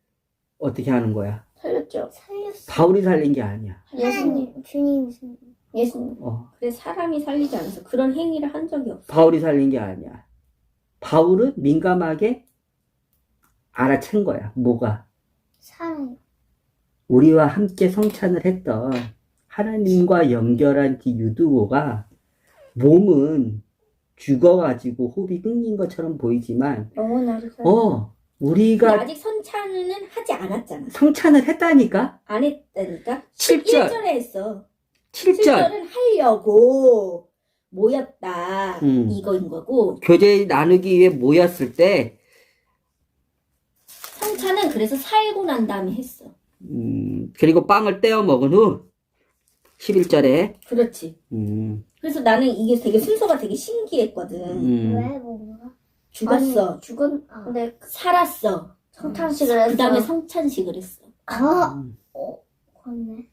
어떻게 하는 거야? 살렸죠. 살렸어. 바울이 살린 게 아니야. 하나님 주님 예수님 그래 사람이 살리지 않아서 그런 행위를 한 적이 없어. 바울이 살린 게 아니야. 바울은 민감하게 알아챈 거야. 뭐가? 사랑 우리와 함께 성찬을 했던 하나님과 연결한 이 유두고가 몸은 죽어가지고 호흡이 끊긴 것처럼 보이지만 영혼이 아직 우리가 아직 선찬은 하지 않았잖아. 성찬을 했다니까? 안 했다니까. 7절. 1절에 했어. 7절 7절은 하려고 모였다. 이거인 거고. 교제 나누기 위해 모였을 때 성찬은 그래서 살고 난 다음에 했어. 그리고 빵을 떼어 먹은 후 11절에 그렇지. 그래서 나는 이게 되게 순서가 되게 신기했거든. 왜 뭔가? 죽었어. 근데 살았어. 성탄식을 해서 그 다음에 성찬식을 했어. 그렇네.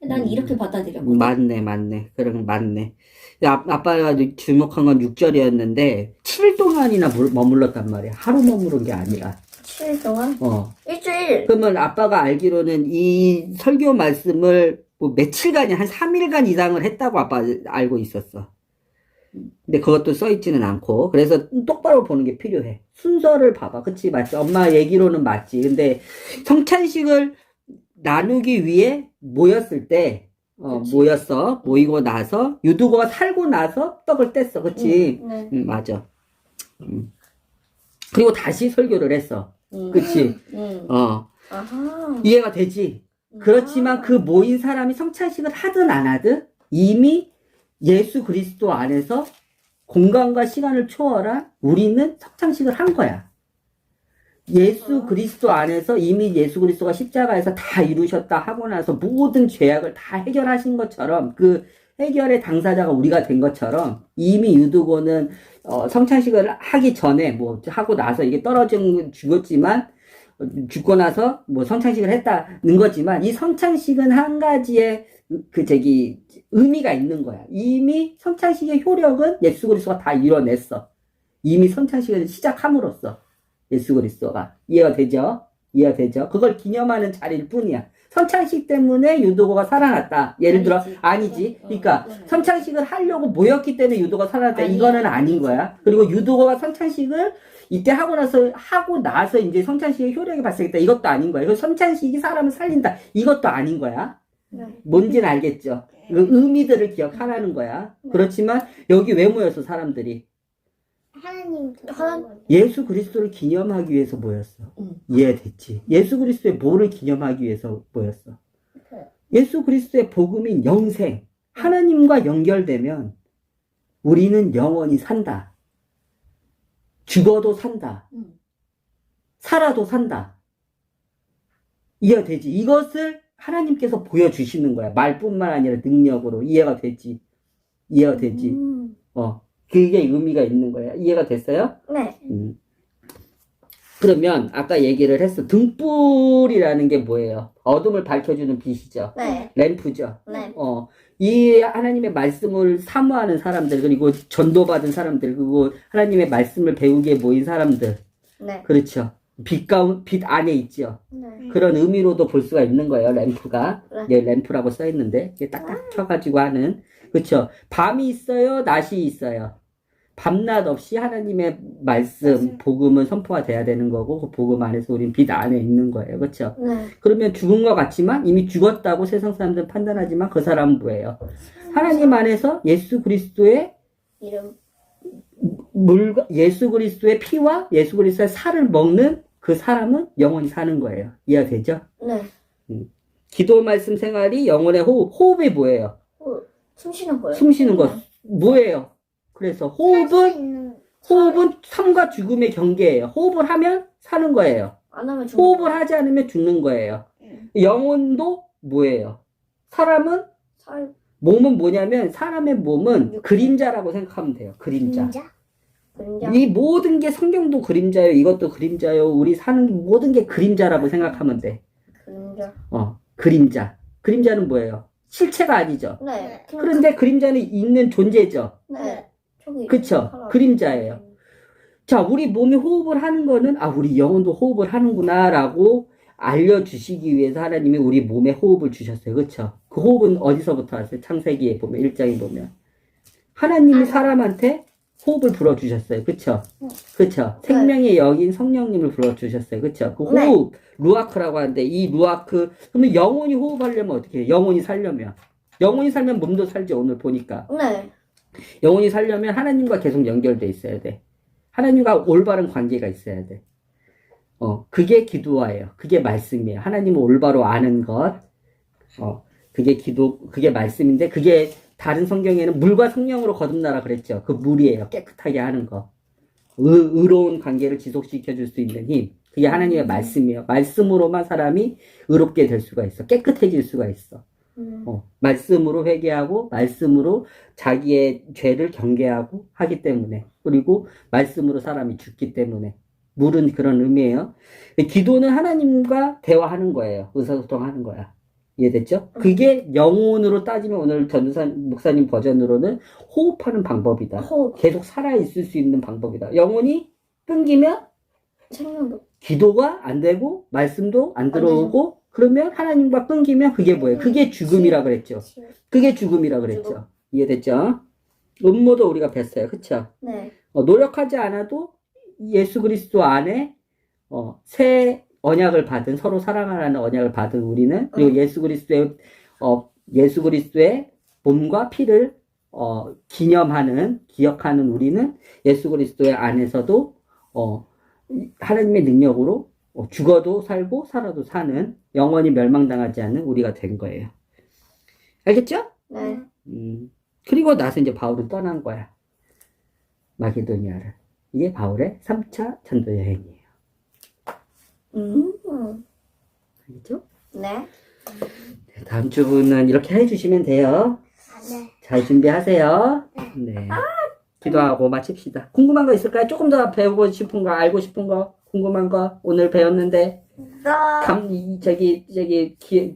난 이렇게 받아들여. 맞네. 그럼 맞네. 아빠가 주목한 건 6절이었는데 7일 동안이나 머물렀단 말이야. 하루 머무른 게 아니라. 7일 동안? 어. 일주일. 그러면 아빠가 알기로는 이 설교 말씀을 뭐 며칠간이 한 3일간 이상을 했다고 아빠 알고 있었어. 근데 그것도 써있지는 않고. 그래서 똑바로 보는 게 필요해. 순서를 봐봐. 그치? 맞지? 엄마 얘기로는 맞지. 근데 성찬식을 나누기 위해 모였을 때, 모이고 나서, 유두고가 살고 나서 떡을 뗐어. 그치? 네. 맞아. 그리고 다시 설교를 했어. 그치? 아하. 이해가 되지? 그렇지만 그 모인 사람이 성찬식을 하든 안 하든 이미 예수 그리스도 안에서 공간과 시간을 초월한 우리는 성찬식을 한 거야. 예수 그리스도 안에서 이미 예수 그리스도가 십자가에서 다 이루셨다 하고 나서 모든 죄악을 다 해결하신 것처럼 그 해결의 당사자가 우리가 된 것처럼 이미 유두고는 성찬식을 하기 전에 뭐 하고 나서 이게 떨어진 죽었지만 죽고 나서 뭐 성찬식을 했다는 거지만 이 성찬식은 한 가지의 의미가 있는 거야. 이미 성찬식의 효력은 예수 그리스도가 다 이뤄냈어. 이미 성찬식을 시작함으로써 예수 그리스도가 이해가 되죠? 그걸 기념하는 자리일 뿐이야. 성찬식 때문에 유도고가 살아났다. 예를 들어 아니지. 그러니까 성찬식을 하려고 모였기 때문에 유도가 살아났다. 이거는 아닌 거야. 그리고 유도고가 성찬식을 이때 하고 나서 이제 성찬식의 효력이 발생했다. 이것도 아닌 거야. 그래서 성찬식이 사람을 살린다. 이것도 아닌 거야. 뭔지는 알겠죠? 그 의미들을 기억하라는 거야. 그렇지만 여기 왜 모였어 사람들이? 하나님 예수 그리스도를 기념하기 위해서 모였어. 이해됐지? 예수 그리스도의 뭐를 기념하기 위해서 모였어? 예수 그리스도의 복음인 영생, 하나님과 연결되면 우리는 영원히 산다. 죽어도 산다. 살아도 산다. 이해가 되지? 이것을 하나님께서 보여주시는 거야. 말뿐만 아니라 능력으로. 이해가 되지? 이해가 되지? 그게 의미가 있는 거야. 이해가 됐어요? 네. 그러면 아까 얘기를 했어. 등불이라는 게 뭐예요? 어둠을 밝혀주는 빛이죠. 네. 램프죠. 네. 이 하나님의 말씀을 사모하는 사람들, 그리고 전도받은 사람들, 그리고 하나님의 말씀을 배우기에 모인 사람들. 네. 그렇죠. 빛 안에 있죠. 네. 그런 의미로도 볼 수가 있는 거예요, 램프가. 네. 예, 램프라고 써 있는데, 이게 딱딱 켜가지고 하는. 그렇죠. 밤이 있어요, 낮이 있어요. 밤낮 없이 하나님의 말씀, 복음은 선포가 돼야 되는 거고, 그 복음 안에서 우린 빛 안에 있는 거예요. 그렇죠. 네. 그러면 죽은 것 같지만, 이미 죽었다고 세상 사람들은 판단하지만, 그 사람은 뭐예요? 하나님 안에서 예수 그리스도의 이름. 예수 그리스도의 피와 예수 그리스도의 살을 먹는 그 사람은 영원히 사는 거예요. 이해가 되죠? 네. 기도 말씀 생활이 영혼의 호흡이 뭐예요? 숨 쉬는 거예요. 숨 쉬는 것 뭐예요? 그래서 호흡은 삶과 죽음의 경계예요. 호흡을 하면 사는 거예요. 안 하면 죽는 호흡을 하지 않으면 죽는 거예요. 영혼도 뭐예요? 사람은 몸은 뭐냐면 사람의 몸은 그림자라고 생각하면 돼요. 그림자. 그림자. 이 모든 게 성경도 그림자예요. 이것도 그림자예요. 우리 사는 모든 게 그림자라고 생각하면 돼. 그림자. 그림자. 그림자는 뭐예요? 실체가 아니죠. 네. 그런데 그림자는 있는 존재죠. 네. 저기 그쵸? 그림자예요. 자, 우리 몸이 호흡을 하는 거는, 우리 영혼도 호흡을 하는구나라고 알려주시기 위해서 하나님이 우리 몸에 호흡을 주셨어요. 그쵸? 그 호흡은 어디서부터 왔어요? 창세기에 보면, 1장에 보면. 하나님이 사람한테 호흡을 불어주셨어요. 그쵸? 그쵸? 생명의 여긴 성령님을 불어주셨어요. 그쵸? 그 호흡, 루아크라고 하는데, 이 루아크, 그러면 영혼이 호흡하려면 어떻게 해요? 영혼이 살려면. 영혼이 살면 몸도 살죠, 오늘 보니까. 네. 영혼이 살려면 하나님과 계속 연결돼 있어야 돼. 하나님과 올바른 관계가 있어야 돼. 그게 기도예요. 그게 말씀이에요. 하나님을 올바로 아는 것. 그게 말씀인데, 그게 다른 성경에는 물과 성령으로 거듭나라 그랬죠. 그 물이에요. 깨끗하게 하는 거. 의로운 관계를 지속시켜 줄 수 있는 힘. 그게 하나님의 말씀이에요. 말씀으로만 사람이 의롭게 될 수가 있어. 깨끗해질 수가 있어. 말씀으로 회개하고, 말씀으로 자기의 죄를 경계하고 하기 때문에. 그리고 말씀으로 사람이 죽기 때문에. 물은 그런 의미예요. 기도는 하나님과 대화하는 거예요. 의사소통하는 거야. 이해됐죠? 그게 영혼으로 따지면 오늘 전도사 목사님 버전으로는 호흡하는 방법이다. 호흡. 계속 살아있을 수 있는 방법이다. 영혼이 끊기면 생명도. 기도가 안 되고 말씀도 안 들어오고 그러면 하나님과 끊기면 그게 뭐예요? 그게 죽음이라 그랬죠. 그게 죽음이라 그랬죠. 이해됐죠? 음모도 우리가 뵀어요. 그쵸? 네. 노력하지 않아도 예수 그리스도 안에 새 언약을 받은, 서로 사랑하라는 언약을 받은 우리는, 그리고 예수 그리스도의 몸과 피를 기억하는 우리는 예수 그리스도의 안에서도 하나님의 능력으로 죽어도 살고 살아도 사는, 영원히 멸망당하지 않는 우리가 된 거예요. 알겠죠? 네. 그리고 나서 이제 바울은 떠난 거야. 마게도니아를. 이게 바울의 3차 전도 여행이에요. 알겠죠? 네. 다음 주는 이렇게 해주시면 돼요. 네. 잘 준비하세요. 네. 기도하고 마칩시다. 궁금한 거 있을까요? 조금 더 배우고 싶은 거, 알고 싶은 거, 궁금한 거, 오늘 배웠는데,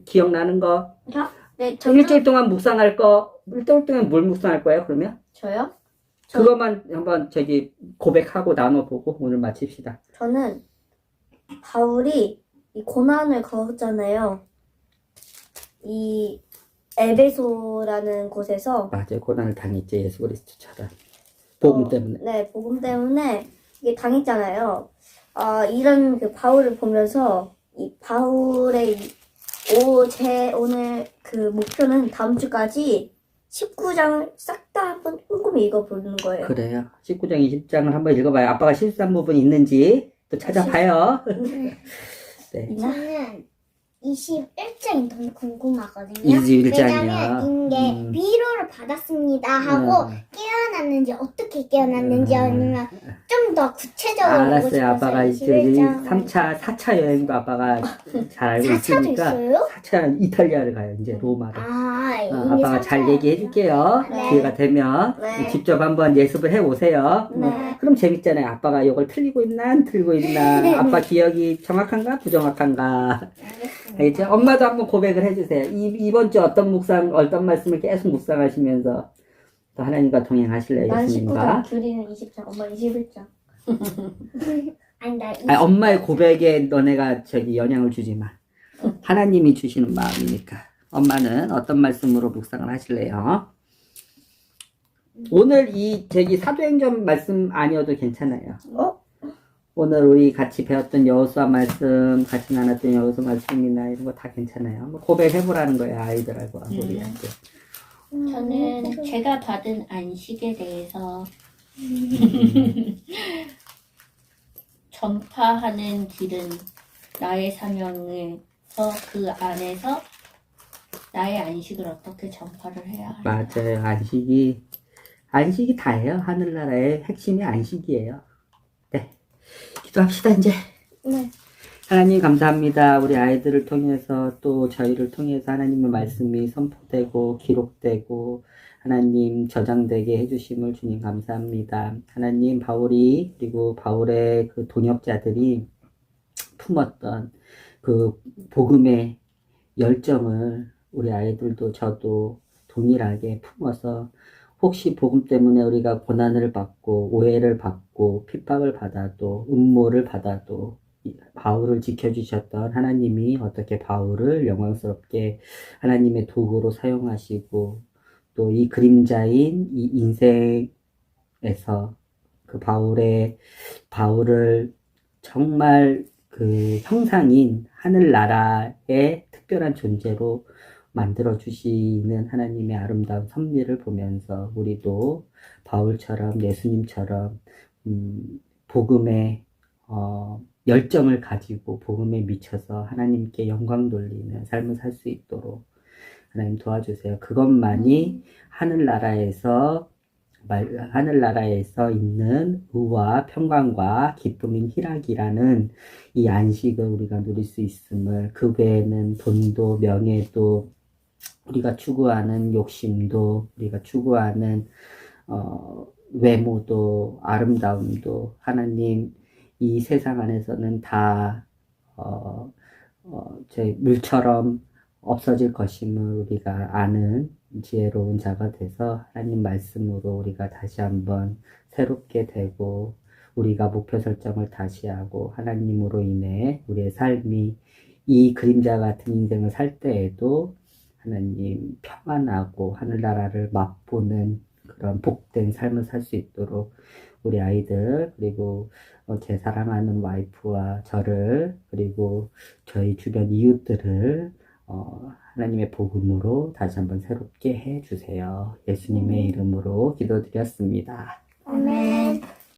기억나는 거, 네, 일주일 동안 묵상할 거, 일주일 동안 뭘 묵상할 거예요, 그러면? 저요? 그것만 한번 고백하고 나눠보고 오늘 마칩시다. 저는 바울이 이 고난을 겪었잖아요. 이 에베소라는 곳에서 맞아요. 고난을 당했지, 예수 그리스도처럼. 복음 때문에. 네, 복음 때문에 이게 당했잖아요. 이런 그 바울을 보면서 이 바울의 제 오늘 그 목표는 다음 주까지 19장을 싹 다 한번 꼼꼼히 읽어보는 거예요. 그래요. 19장, 20장을 한번 읽어봐요. 아빠가 실수한 부분이 있는지 또 찾아봐요. 네. 저는 21장이 너무 궁금하거든요. 21장이요. 왜냐면 이게 위로를 받았습니다 하고 깨어났는지 어떻게 깨어났는지 아니면 좀 더 구체적으로 보고 알았어요. 싶어서 아빠가 이제 21장. 3차, 4차 여행도 아빠가 잘 알고 4차도 있으니까 있어요? 4차 이탈리아를 가요. 이제 로마로. 아, 이미 아빠가 잘 3차. 얘기해 줄게요. 네. 기회가 되면 네. 직접 한번 예습을 해 오세요. 네. 그럼 재밌잖아요. 아빠가 이걸 틀리고 있나 안 틀리고 있나. 아빠 기억이 정확한가 부정확한가. 알겠습니다. 알겠죠? 엄마도 한번 고백을 해주세요. 이번 주 어떤 말씀을 계속 묵상하시면서 또 하나님과 동행하실래요, 난 예수님과? 19장, 규리는 20장, 엄마 21장. 아니 나 아니, 엄마의 고백에 너네가 영향을 주지 마. 하나님이 주시는 마음이니까. 엄마는 어떤 말씀으로 묵상을 하실래요? 오늘 사도행전 말씀 아니어도 괜찮아요. 오늘 우리 같이 배웠던 여호수아 말씀, 같이 나눴던 여호수아 말씀이나 이런 거 다 괜찮아요. 뭐 고백해보라는 거예요, 아이들하고 우리한테. 저는 제가 받은 안식에 대해서 전파하는 길은 나의 사명에서 그 안에서 나의 안식을 어떻게 전파를 해야 할까? 맞아요. 안식이 다예요. 하늘나라의 핵심이 안식이에요. 네. 기도합시다, 이제. 네. 하나님 감사합니다. 우리 아이들을 통해서 또 저희를 통해서 하나님의 말씀이 선포되고 기록되고 하나님 저장되게 해주심을 주님 감사합니다. 하나님 그리고 바울의 그 동역자들이 품었던 그 복음의 열정을 우리 아이들도 저도 동일하게 품어서 혹시 복음 때문에 우리가 고난을 받고 오해를 받고 핍박을 받아도 음모를 받아도 바울을 지켜주셨던 하나님이 어떻게 바울을 영광스럽게 하나님의 도구로 사용하시고 또 이 그림자인 이 인생에서 그 바울을 정말 그 형상인 하늘나라의 특별한 존재로 만들어 주시는 하나님의 아름다운 섭리를 보면서 우리도 바울처럼 예수님처럼 복음의 열정을 가지고 복음에 미쳐서 하나님께 영광 돌리는 삶을 살 수 있도록 하나님 도와주세요. 그것만이 하늘나라에서 있는 의와 평강과 기쁨인 희락이라는 이 안식을 우리가 누릴 수 있음을, 그 외에는 돈도 명예도 우리가 추구하는 욕심도 우리가 추구하는 외모도 아름다움도 하나님 이 세상 안에서는 다 물처럼 없어질 것임을 우리가 아는 지혜로운 자가 돼서 하나님 말씀으로 우리가 다시 한번 새롭게 되고 우리가 목표 설정을 다시 하고 하나님으로 인해 우리의 삶이 이 그림자 같은 인생을 살 때에도 하나님 평안하고 하늘나라를 맛보는 그런 복된 삶을 살 수 있도록 우리 아이들 그리고 제 사랑하는 와이프와 저를 그리고 저희 주변 이웃들을 하나님의 복음으로 다시 한번 새롭게 해주세요. 예수님의 이름으로 기도드렸습니다. 아멘.